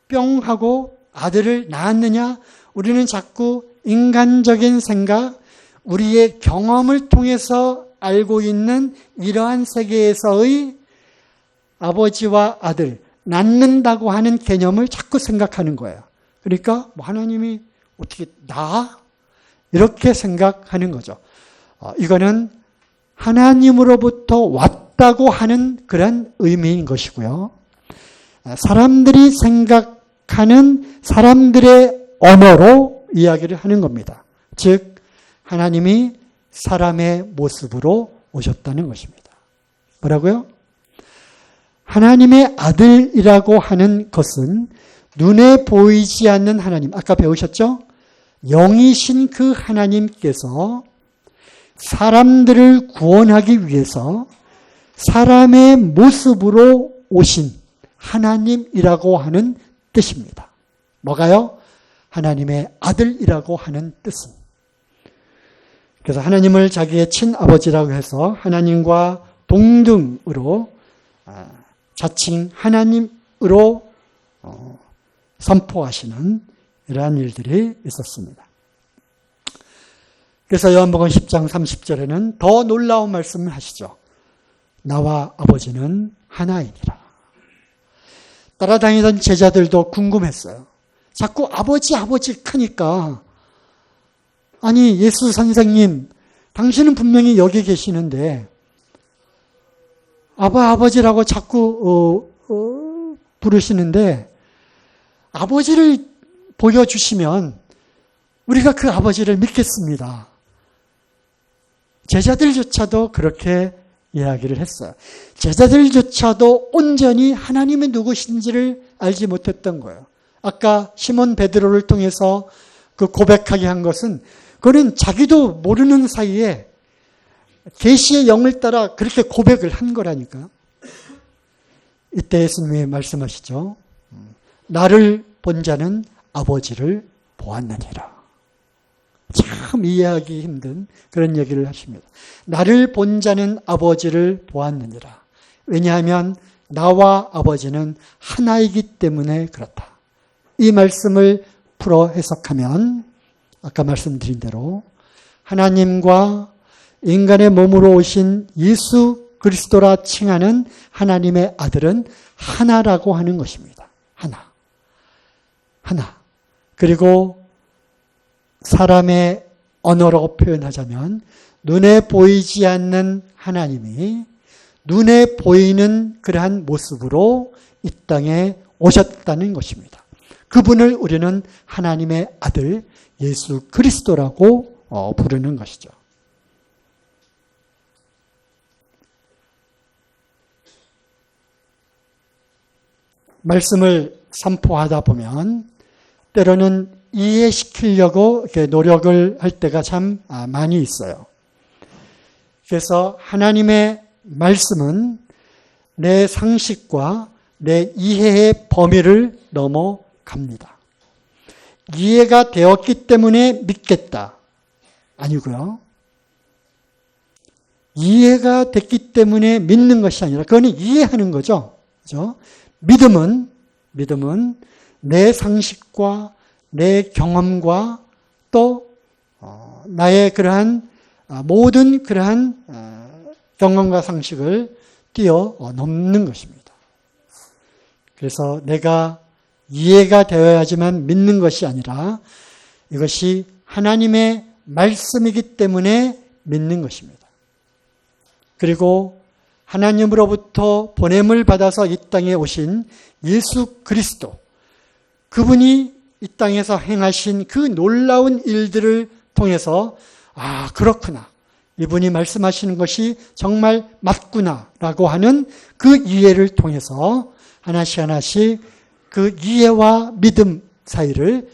뿅 하고 아들을 낳았느냐. 우리는 자꾸 인간적인 생각, 우리의 경험을 통해서 알고 있는 이러한 세계에서의 아버지와 아들, 낳는다고 하는 개념을 자꾸 생각하는 거예요. 그러니까 하나님이 어떻게 낳아? 이렇게 생각하는 거죠. 이거는 하나님으로부터 왔다고 하는 그런 의미인 것이고요. 사람들이 생각하는 사람들의 언어로 이야기를 하는 겁니다. 즉 하나님이 사람의 모습으로 오셨다는 것입니다. 뭐라고요? 하나님의 아들이라고 하는 것은 눈에 보이지 않는 하나님, 아까 배우셨죠? 영이신 그 하나님께서 사람들을 구원하기 위해서 사람의 모습으로 오신 하나님이라고 하는 뜻입니다. 뭐가요? 하나님의 아들이라고 하는 뜻은. 그래서 하나님을 자기의 친아버지라고 해서 하나님과 동등으로 자칭 하나님으로 선포하시는 이러한 일들이 있었습니다. 그래서 요한복음 10장 30절에는 더 놀라운 말씀을 하시죠. 나와 아버지는 하나이니라. 따라다니던 제자들도 궁금했어요. 자꾸 아버지 크니까 아니 예수 선생님 당신은 분명히 여기 계시는데 아버지라고 자꾸 부르시는데 아버지를 보여주시면 우리가 그 아버지를 믿겠습니다. 제자들조차도 그렇게 이야기를 했어요. 제자들조차도 온전히 하나님이 누구신지를 알지 못했던 거예요. 아까 시몬 베드로를 통해서 그 고백하게 한 것은 그는 자기도 모르는 사이에 계시의 영을 따라 그렇게 고백을 한 거라니까. 이때 예수님이 말씀하시죠. 나를 본 자는 아버지를 보았느니라. 참 이해하기 힘든 그런 얘기를 하십니다. 나를 본 자는 아버지를 보았느니라. 왜냐하면 나와 아버지는 하나이기 때문에 그렇다. 이 말씀을 풀어 해석하면 아까 말씀드린 대로 하나님과 인간의 몸으로 오신 예수 그리스도라 칭하는 하나님의 아들은 하나라고 하는 것입니다. 하나. 그리고 사람의 언어로 표현하자면 눈에 보이지 않는 하나님이 눈에 보이는 그러한 모습으로 이 땅에 오셨다는 것입니다. 그분을 우리는 하나님의 아들 예수 그리스도라고 부르는 것이죠. 말씀을 선포하다 보면 때로는 이해시키려고 이렇게 노력을 할 때가 참 많이 있어요. 그래서 하나님의 말씀은 내 상식과 내 이해의 범위를 넘어갑니다. 이해가 되었기 때문에 믿겠다. 아니고요. 이해가 됐기 때문에 믿는 것이 아니라 그거는 이해하는 거죠. 그렇죠? 믿음은 내 상식과 내 경험과 또 나의 그러한 모든 그러한 경험과 상식을 뛰어넘는 것입니다. 그래서 내가 이해가 되어야지만 믿는 것이 아니라 이것이 하나님의 말씀이기 때문에 믿는 것입니다. 그리고 하나님으로부터 보냄을 받아서 이 땅에 오신 예수 그리스도, 그분이 이 땅에서 행하신 그 놀라운 일들을 통해서 그렇구나. 이분이 말씀하시는 것이 정말 맞구나라고 하는 그 이해를 통해서 하나씩 그 이해와 믿음 사이를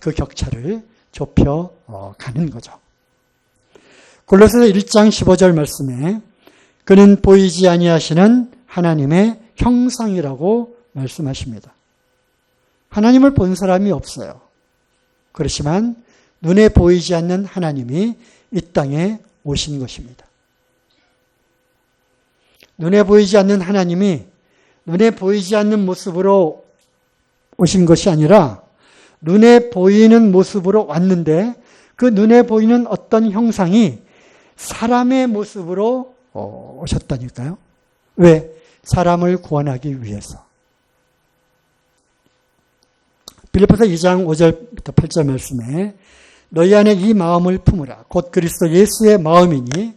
그 격차를 좁혀 가는 거죠. 골로새서 1장 15절 말씀에 그는 보이지 아니하시는 하나님의 형상이라고 말씀하십니다. 하나님을 본 사람이 없어요. 그렇지만 눈에 보이지 않는 하나님이 이 땅에 오신 것입니다. 눈에 보이지 않는 하나님이 눈에 보이지 않는 모습으로 오신 것이 아니라 눈에 보이는 모습으로 왔는데 그 눈에 보이는 어떤 형상이 사람의 모습으로 오셨다니까요. 왜? 사람을 구원하기 위해서. 빌립보서 2장 5절부터 8절 말씀에 너희 안에 이 마음을 품으라. 곧 그리스도 예수의 마음이니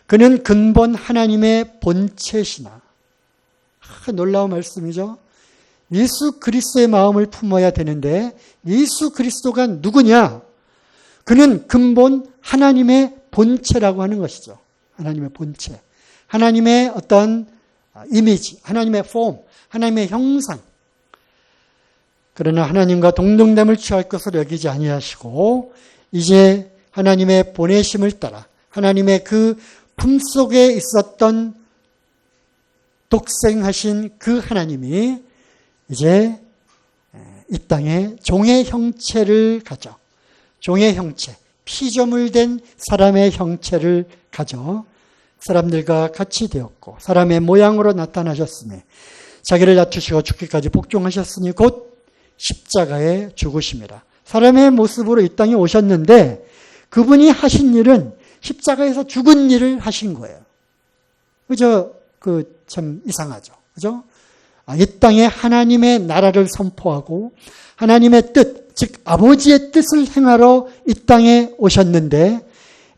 그는 근본 하나님의 본체시나. 놀라운 말씀이죠. 예수 그리스도의 마음을 품어야 되는데 예수 그리스도가 누구냐? 그는 근본 하나님의 본체라고 하는 것이죠. 하나님의 본체. 하나님의 어떤 이미지, 하나님의 폼, 하나님의 형상. 그러나 하나님과 동등됨을 취할 것을 여기지 아니하시고 이제 하나님의 보내심을 따라 하나님의 그 품속에 있었던 독생하신 그 하나님이 이제 이 땅에 종의 형체를 가져, 종의 형체, 피조물 된 사람의 형체를 가져 사람들과 같이 되었고 사람의 모양으로 나타나셨으니 자기를 낮추시고 죽기까지 복종하셨으니 곧 십자가에 죽으심이라. 사람의 모습으로 이 땅에 오셨는데 그분이 하신 일은 십자가에서 죽은 일을 하신 거예요. 그죠? 참 이상하죠. 그죠? 이 땅에 하나님의 나라를 선포하고 하나님의 뜻, 즉 아버지의 뜻을 행하러 이 땅에 오셨는데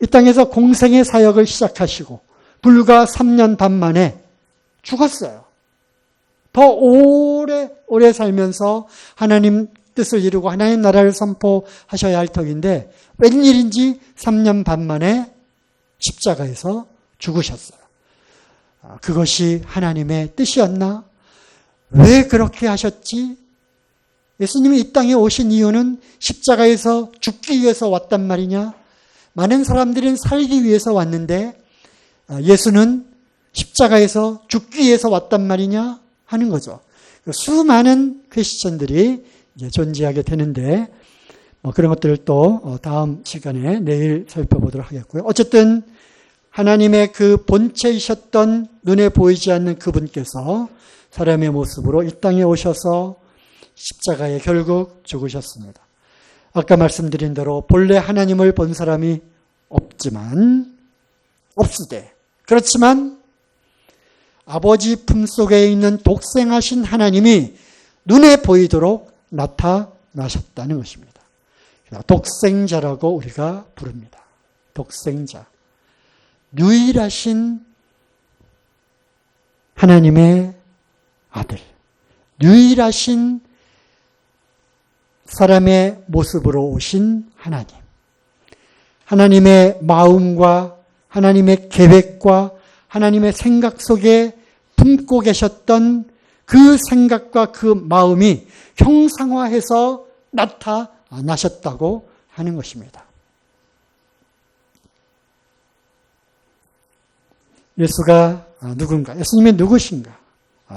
이 땅에서 공생의 사역을 시작하시고 불과 3년 반 만에 죽었어요. 더 오래 살면서 하나님 뜻을 이루고 하나님 나라를 선포하셔야 할 터인데 웬일인지 3년 반 만에 십자가에서 죽으셨어요. 그것이 하나님의 뜻이었나? 왜 그렇게 하셨지? 예수님이 이 땅에 오신 이유는 십자가에서 죽기 위해서 왔단 말이냐? 많은 사람들은 살기 위해서 왔는데 예수는 십자가에서 죽기 위해서 왔단 말이냐? 하는 거죠. 수많은 크리스천들이 이제 존재하게 되는데 그런 것들을 또 다음 시간에 내일 살펴보도록 하겠고요. 어쨌든 하나님의 그 본체이셨던 눈에 보이지 않는 그분께서 사람의 모습으로 이 땅에 오셔서 십자가에 결국 죽으셨습니다. 아까 말씀드린 대로 본래 하나님을 본 사람이 없으되 그렇지만 아버지 품속에 있는 독생하신 하나님이 눈에 보이도록 나타나셨다는 것입니다. 독생자라고 우리가 부릅니다. 독생자. 유일하신 하나님의 아들. 유일하신 사람의 모습으로 오신 하나님. 하나님의 마음과 하나님의 계획과 하나님의 생각 속에 품고 계셨던 그 생각과 그 마음이 형상화해서 나타나셨다고 하는 것입니다. 예수가 누군가? 예수님이 누구신가?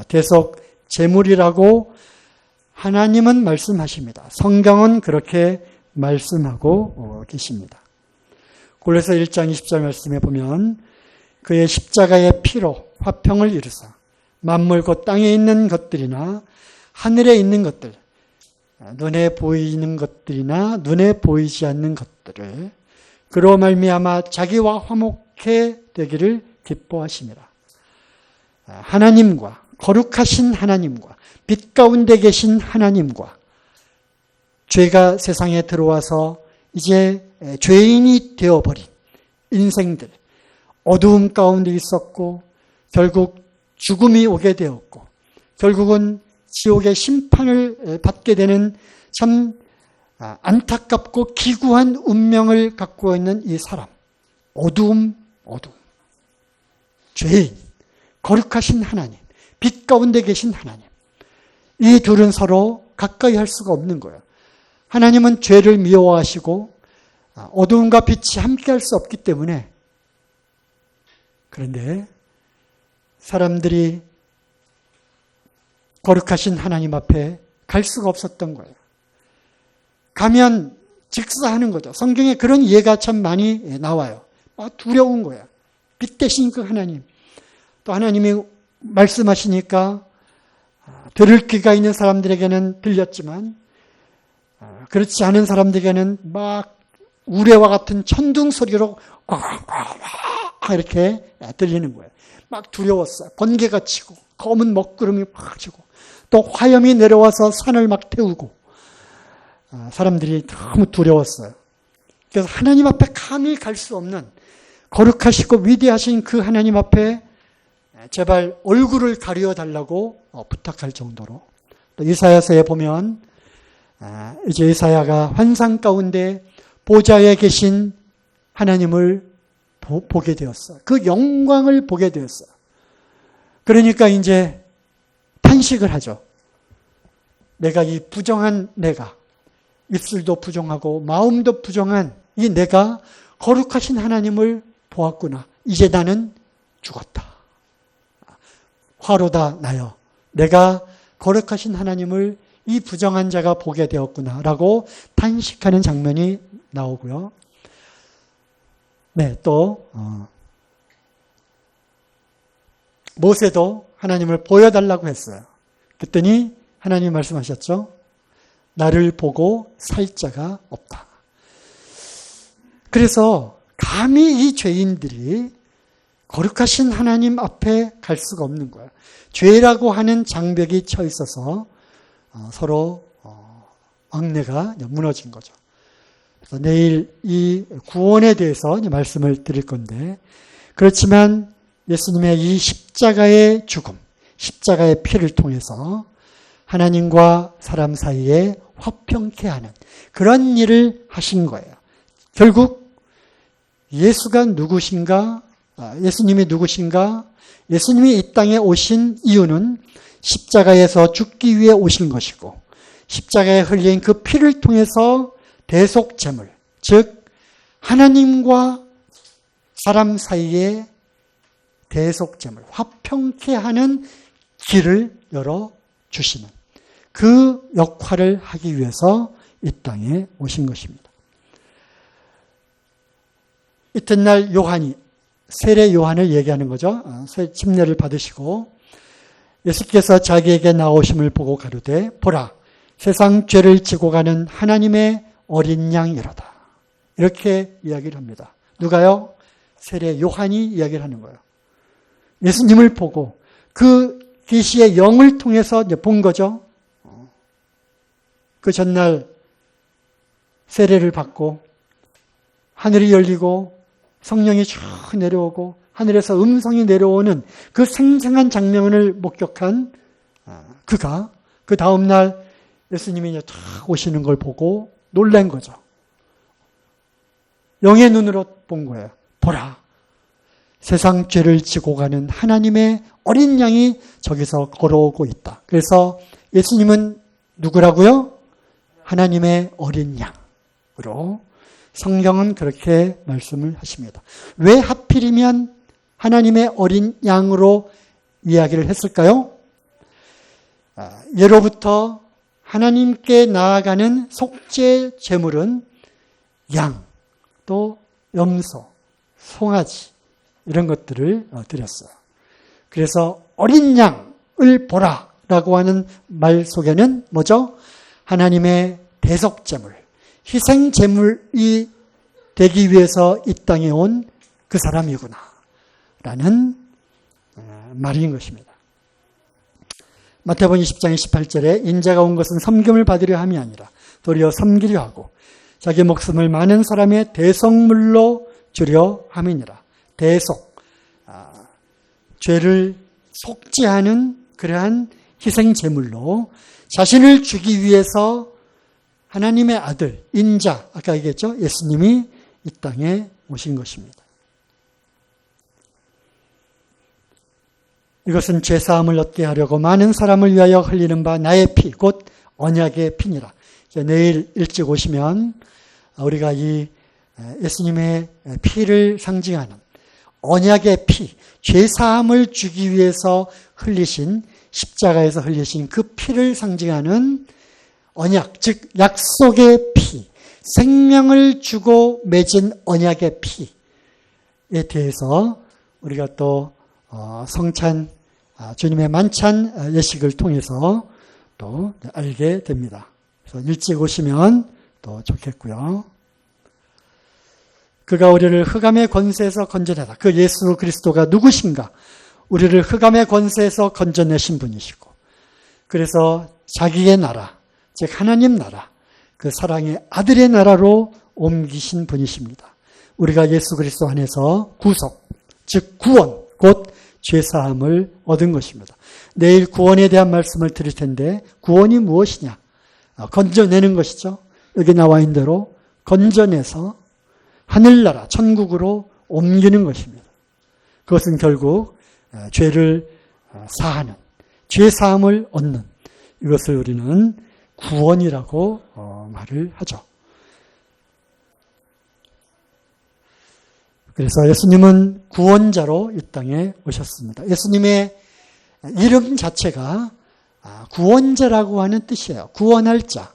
대속 제물이라고 하나님은 말씀하십니다. 성경은 그렇게 말씀하고 계십니다. 골로새 1장 20절 말씀에 보면 그의 십자가의 피로 화평을 이루사 만물 곧 땅에 있는 것들이나 하늘에 있는 것들, 눈에 보이는 것들이나 눈에 보이지 않는 것들을 그로 말미암아 자기와 화목해 되기를 기뻐하심이라. 하나님과 거룩하신 하나님과 빛 가운데 계신 하나님과 죄가 세상에 들어와서 이제 죄인이 되어버린 인생들, 어두움 가운데 있었고 결국 죽음이 오게 되었고 결국은 지옥의 심판을 받게 되는 참 안타깝고 기구한 운명을 갖고 있는 이 사람. 어두움. 죄인, 거룩하신 하나님, 빛 가운데 계신 하나님. 이 둘은 서로 가까이 할 수가 없는 거예요. 하나님은 죄를 미워하시고 어두움과 빛이 함께 할 수 없기 때문에 그런데 사람들이 거룩하신 하나님 앞에 갈 수가 없었던 거예요. 가면 즉사하는 거죠. 성경에 그런 예가 참 많이 나와요. 두려운 거예요. 빛 대신 그 하나님. 또 하나님이 말씀하시니까 들을 귀가 있는 사람들에게는 들렸지만 그렇지 않은 사람들에게는 막 우레와 같은 천둥 소리로 이렇게 들리는 거예요. 막 두려웠어요. 번개가 치고 검은 먹구름이 막 치고 또 화염이 내려와서 산을 막 태우고 사람들이 너무 두려웠어요. 그래서 하나님 앞에 감히 갈 수 없는 거룩하시고 위대하신 그 하나님 앞에 제발 얼굴을 가려달라고 부탁할 정도로, 또 이사야서에 보면 이제 이사야가 환상 가운데 보좌에 계신 하나님을 보게 되었어요. 그 영광을 보게 되었어요. 그러니까 이제 탄식을 하죠. 내가 이 부정한 내가, 입술도 부정하고 마음도 부정한 이 내가 거룩하신 하나님을 보았구나. 이제 나는 죽었다. 화로다 나여. 내가 거룩하신 하나님을 이 부정한 자가 보게 되었구나 라고 탄식하는 장면이 나오고요. 네, 또 모세도 하나님을 보여달라고 했어요. 그랬더니 하나님이 말씀하셨죠. 나를 보고 살 자가 없다. 그래서 감히 이 죄인들이 거룩하신 하나님 앞에 갈 수가 없는 거예요. 죄라고 하는 장벽이 쳐 있어서 서로 왕래가 무너진 거죠. 그래서 내일 이 구원에 대해서 말씀을 드릴 건데, 그렇지만 예수님의 이 십자가의 죽음, 십자가의 피를 통해서 하나님과 사람 사이에 화평케 하는 그런 일을 하신 거예요. 결국 예수가 누구신가? 예수님이 누구신가? 예수님이 이 땅에 오신 이유는 십자가에서 죽기 위해 오신 것이고, 십자가에 흘린 그 피를 통해서 대속제물, 즉 하나님과 사람 사이에 대속제물, 화평케 하는 길을 열어주시는 그 역할을 하기 위해서 이 땅에 오신 것입니다. 이튿날 요한이, 세례 요한을 얘기하는 거죠. 침례를 받으시고 예수께서 자기에게 나오심을 보고 가로되 보라, 세상 죄를 지고 가는 하나님의 어린 양이로다. 이렇게 이야기를 합니다. 누가요? 세례 요한이 이야기를 하는 거예요. 예수님을 보고 그 계시의 영을 통해서 본 거죠. 그 전날 세례를 받고 하늘이 열리고 성령이 쭉 내려오고 하늘에서 음성이 내려오는 그 생생한 장면을 목격한 그가 그 다음날 예수님이 이제 탁 오시는 걸 보고 놀란 거죠. 영의 눈으로 본 거예요. 보라, 세상 죄를 지고 가는 하나님의 어린 양이 저기서 걸어오고 있다. 그래서 예수님은 누구라고요? 하나님의 어린 양으로 성경은 그렇게 말씀을 하십니다. 왜 하필이면 하나님의 어린 양으로 이야기를 했을까요? 예로부터 하나님께 나아가는 속죄 제물은 양, 또 염소, 송아지 이런 것들을 드렸어요. 그래서 어린 양을 보라라고 하는 말 속에는 뭐죠? 하나님의 대속제물, 희생제물이 되기 위해서 이 땅에 온 그 사람이구나 라는 말인 것입니다. 마태복음 20장 28절에 인자가 온 것은 섬김을 받으려 함이 아니라 도리어 섬기려 하고 자기 목숨을 많은 사람의 대속물로 주려 함이니라. 대속, 죄를 속죄하는 그러한 희생제물로 자신을 주기 위해서 하나님의 아들, 인자, 아까 얘기했죠? 예수님이 이 땅에 오신 것입니다. 이것은 죄사함을 얻게 하려고 많은 사람을 위하여 흘리는 바 나의 피, 곧 언약의 피니라. 내일 일찍 오시면 우리가 이 예수님의 피를 상징하는 언약의 피, 죄사함을 주기 위해서 흘리신, 십자가에서 흘리신 그 피를 상징하는 언약, 즉 약속의 피, 생명을 주고 맺은 언약의 피에 대해서 우리가 또 성찬, 주님의 만찬 예식을 통해서 또 알게 됩니다. 그래서 일찍 오시면 또 좋겠고요. 그가 우리를 흑암의 권세에서 건져내다. 그 예수 그리스도가 누구신가? 우리를 흑암의 권세에서 건져내신 분이시고, 그래서 자기의 나라, 즉 하나님 나라, 그 사랑의 아들의 나라로 옮기신 분이십니다. 우리가 예수 그리스도 안에서 구속, 즉 구원, 곧 죄사함을 얻은 것입니다. 내일 구원에 대한 말씀을 드릴 텐데 구원이 무엇이냐? 건져내는 것이죠. 여기 나와 있는 대로 건져내서 하늘나라, 천국으로 옮기는 것입니다. 그것은 결국 죄를 사하는, 죄사함을 얻는, 이것을 우리는 구원이라고 말을 하죠. 그래서 예수님은 구원자로 이 땅에 오셨습니다. 예수님의 이름 자체가 구원자라고 하는 뜻이에요. 구원할 자.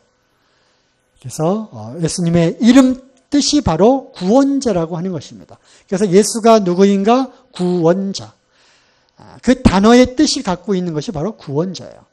그래서 예수님의 이름 뜻이 바로 구원자라고 하는 것입니다. 그래서 예수가 누구인가? 구원자. 그 단어의 뜻이 갖고 있는 것이 바로 구원자예요.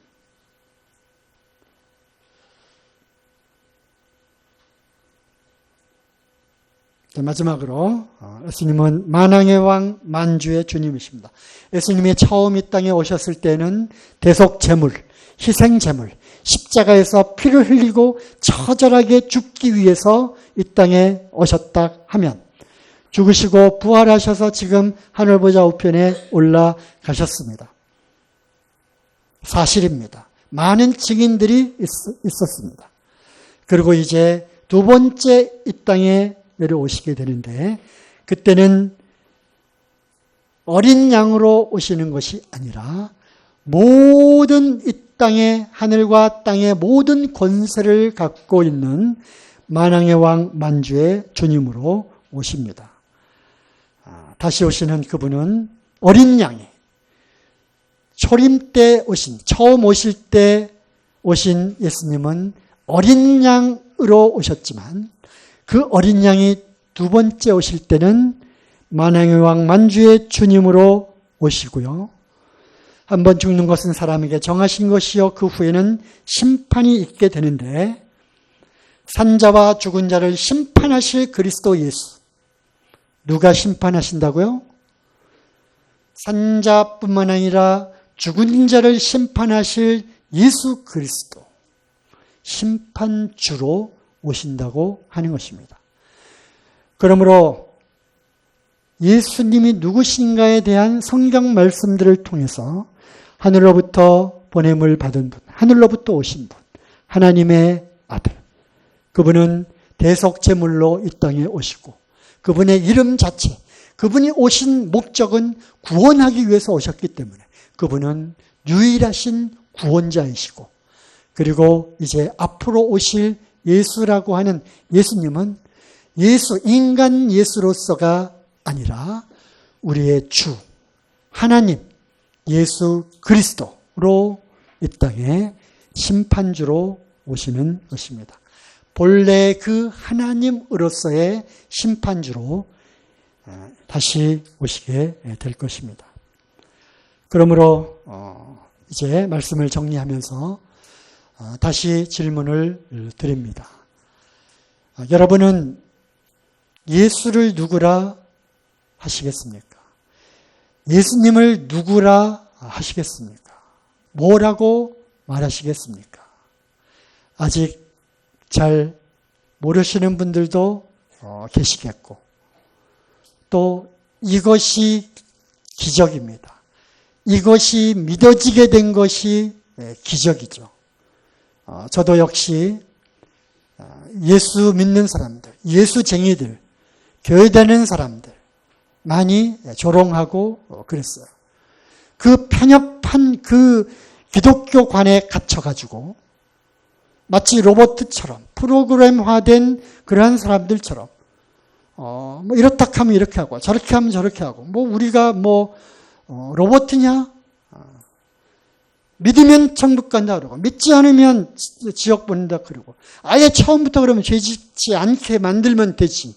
마지막으로 예수님은 만왕의 왕 만주의 주님이십니다. 예수님이 처음 이 땅에 오셨을 때는 대속제물, 희생제물, 십자가에서 피를 흘리고 처절하게 죽기 위해서 이 땅에 오셨다 하면 죽으시고 부활하셔서 지금 하늘보좌 우편에 올라가셨습니다. 사실입니다. 많은 증인들이 있었습니다. 그리고 이제 두 번째 이 땅에 내려오시게 되는데 그때는 어린 양으로 오시는 것이 아니라 모든 이 땅의 하늘과 땅의 모든 권세를 갖고 있는 만왕의 왕 만주의 주님으로 오십니다. 다시 오시는 그분은 어린 양이 초림 때 오신, 처음 오실 때 오신 예수님은 어린 양으로 오셨지만 그 어린 양이 두 번째 오실 때는 만왕의 왕 만주의 주님으로 오시고요. 한번 죽는 것은 사람에게 정하신 것이요 그 후에는 심판이 있게 되는데 산자와 죽은 자를 심판하실 그리스도 예수. 누가 심판하신다고요? 산자뿐만 아니라 죽은 자를 심판하실 예수 그리스도. 심판주로 오신다고 하는 것입니다. 그러므로 예수님이 누구신가에 대한 성경 말씀들을 통해서 하늘로부터 보냄을 받은 분, 하늘로부터 오신 분, 하나님의 아들. 그분은 대속제물로 이 땅에 오시고 그분의 이름 자체, 그분이 오신 목적은 구원하기 위해서 오셨기 때문에 그분은 유일하신 구원자이시고 그리고 이제 앞으로 오실 예수라고 하는 예수님은 예수, 인간 예수로서가 아니라 우리의 주, 하나님, 예수 그리스도로 이 땅에 심판주로 오시는 것입니다. 본래 그 하나님으로서의 심판주로 다시 오시게 될 것입니다. 그러므로 이제 말씀을 정리하면서 다시 질문을 드립니다. 여러분은 예수를 누구라 하시겠습니까? 예수님을 누구라 하시겠습니까? 뭐라고 말하시겠습니까? 아직 잘 모르시는 분들도 계시겠고 또 이것이 기적입니다. 이것이 믿어지게 된 것이 기적이죠. 저도 역시 예수 믿는 사람들, 예수쟁이들, 교회 다니는 사람들 많이 조롱하고 그랬어요. 그 편협한 그 기독교관에 갇혀가지고 마치 로봇처럼 프로그램화된 그러한 사람들처럼 뭐 이렇다 하면 이렇게 하고 저렇게 하면 저렇게 하고 뭐 우리가 로봇이냐? 믿으면 천국 간다 그러고 믿지 않으면 지옥 보낸다 그러고 아예 처음부터 그러면 죄 짓지 않게 만들면 되지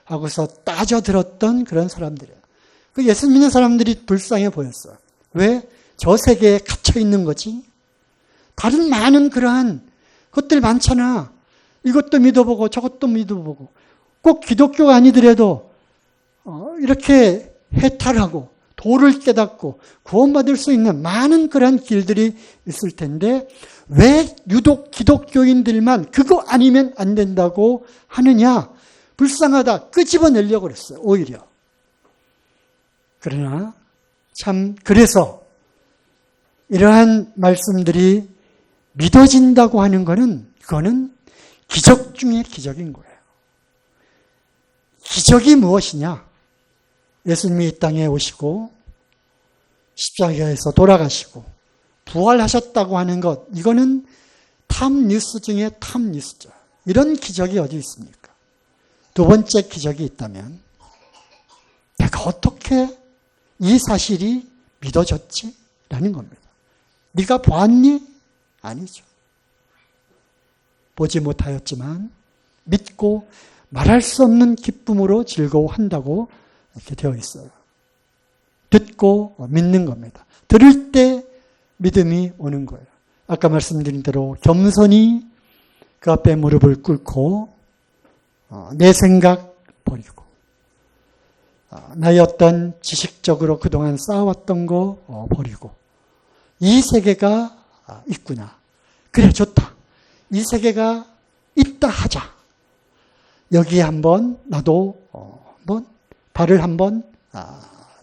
하고서 따져 들었던 그런 사람들이에요. 그 예수 믿는 사람들이 불쌍해 보였어요. 왜? 저 세계에 갇혀 있는 거지? 다른 많은 그러한 것들 많잖아. 이것도 믿어보고 저것도 믿어보고 꼭 기독교가 아니더라도 이렇게 해탈하고 도를 깨닫고 구원받을 수 있는 많은 그런 길들이 있을 텐데 왜 유독 기독교인들만 그거 아니면 안 된다고 하느냐? 불쌍하다 끄집어내려고 그랬어요. 오히려. 그러나 참 그래서 이러한 말씀들이 믿어진다고 하는 것은 그거는 기적 중의 기적인 거예요. 기적이 무엇이냐? 예수님이 이 땅에 오시고 십자가에서 돌아가시고 부활하셨다고 하는 것, 이거는 탑뉴스 중에 탑뉴스죠. 이런 기적이 어디 있습니까? 두 번째 기적이 있다면 내가 어떻게 이 사실이 믿어졌지? 라는 겁니다. 네가 보았니? 아니죠. 보지 못하였지만 믿고 말할 수 없는 기쁨으로 즐거워한다고 이렇게 되어 있어요. 듣고 믿는 겁니다. 들을 때 믿음이 오는 거예요. 아까 말씀드린 대로 겸손히 그 앞에 무릎을 꿇고 내 생각 버리고 나의 어떤 지식적으로 그동안 쌓아왔던 거 버리고 이 세계가 있구나. 그래 좋다. 이 세계가 있다 하자. 여기에 한번 나도 한번 발을 한번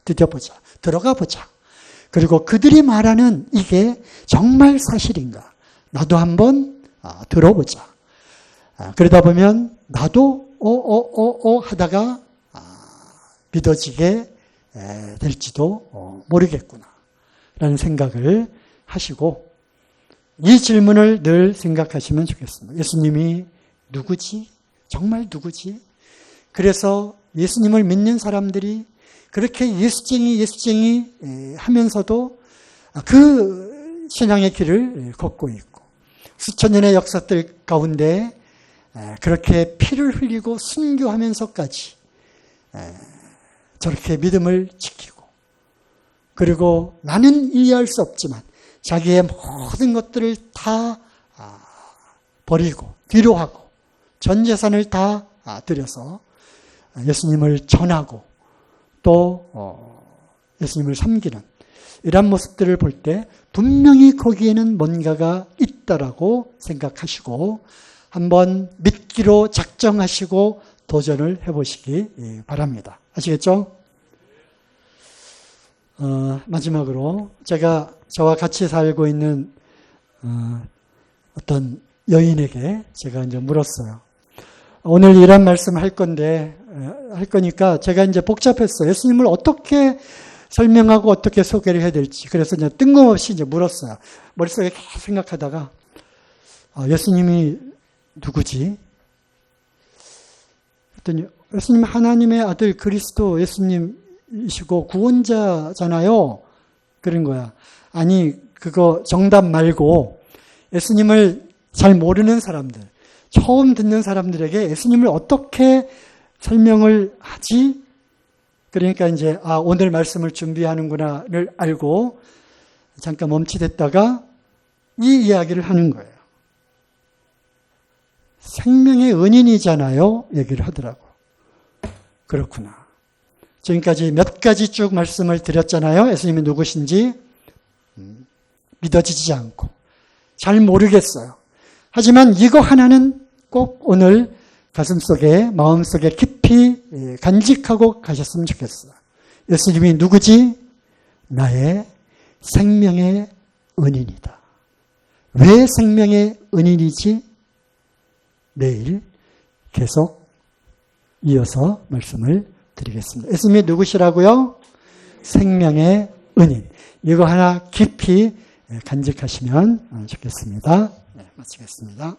디뎌보자. 들어가 보자. 그리고 그들이 말하는 이게 정말 사실인가? 나도 한번 들어보자. 그러다 보면 나도 하다가 믿어지게 될지도 모르겠구나. 라는 생각을 하시고 이 질문을 늘 생각하시면 좋겠습니다. 예수님이 누구지? 정말 누구지? 그래서 예수님을 믿는 사람들이 그렇게 예수쟁이 하면서도 그 신앙의 길을 걷고 있고 수천 년의 역사들 가운데 그렇게 피를 흘리고 순교하면서까지 저렇게 믿음을 지키고 그리고 나는 이해할 수 없지만 자기의 모든 것들을 다 버리고 뒤로 하고 전 재산을 다 들여서 예수님을 전하고 또 예수님을 섬기는 이런 모습들을 볼 때 분명히 거기에는 뭔가가 있다라고 생각하시고 한번 믿기로 작정하시고 도전을 해보시기 바랍니다. 아시겠죠? 마지막으로 제가 저와 같이 살고 있는 어떤 여인에게 제가 이제 물었어요. 오늘 이런 말씀 할 거니까 제가 이제 복잡했어요. 예수님을 어떻게 설명하고 어떻게 소개를 해야 될지. 그래서 이제 뜬금없이 이제 물었어요. 머릿속에 계속 생각하다가 예수님이 누구지? 그랬더니 예수님 하나님의 아들 그리스도 예수님이시고 구원자잖아요. 그런 거야. 아니 그거 정답 말고 예수님을 잘 모르는 사람들, 처음 듣는 사람들에게 예수님을 어떻게 설명을 하지? 그러니까 이제 오늘 말씀을 준비하는구나를 알고 잠깐 멈칫했다가 이 이야기를 하는 거예요. 생명의 은인이잖아요. 얘기를 하더라고. 그렇구나. 지금까지 몇 가지 쭉 말씀을 드렸잖아요. 예수님이 누구신지 믿어지지 않고 잘 모르겠어요. 하지만 이거 하나는 꼭 오늘 가슴속에 마음속에 깊이 간직하고 가셨으면 좋겠어요. 예수님이 누구지? 나의 생명의 은인이다. 왜 생명의 은인이지? 내일 계속 이어서 말씀을 드리겠습니다. 예수님이 누구시라고요? 생명의 은인. 이거 하나 깊이 간직하시면 좋겠습니다. 마치겠습니다.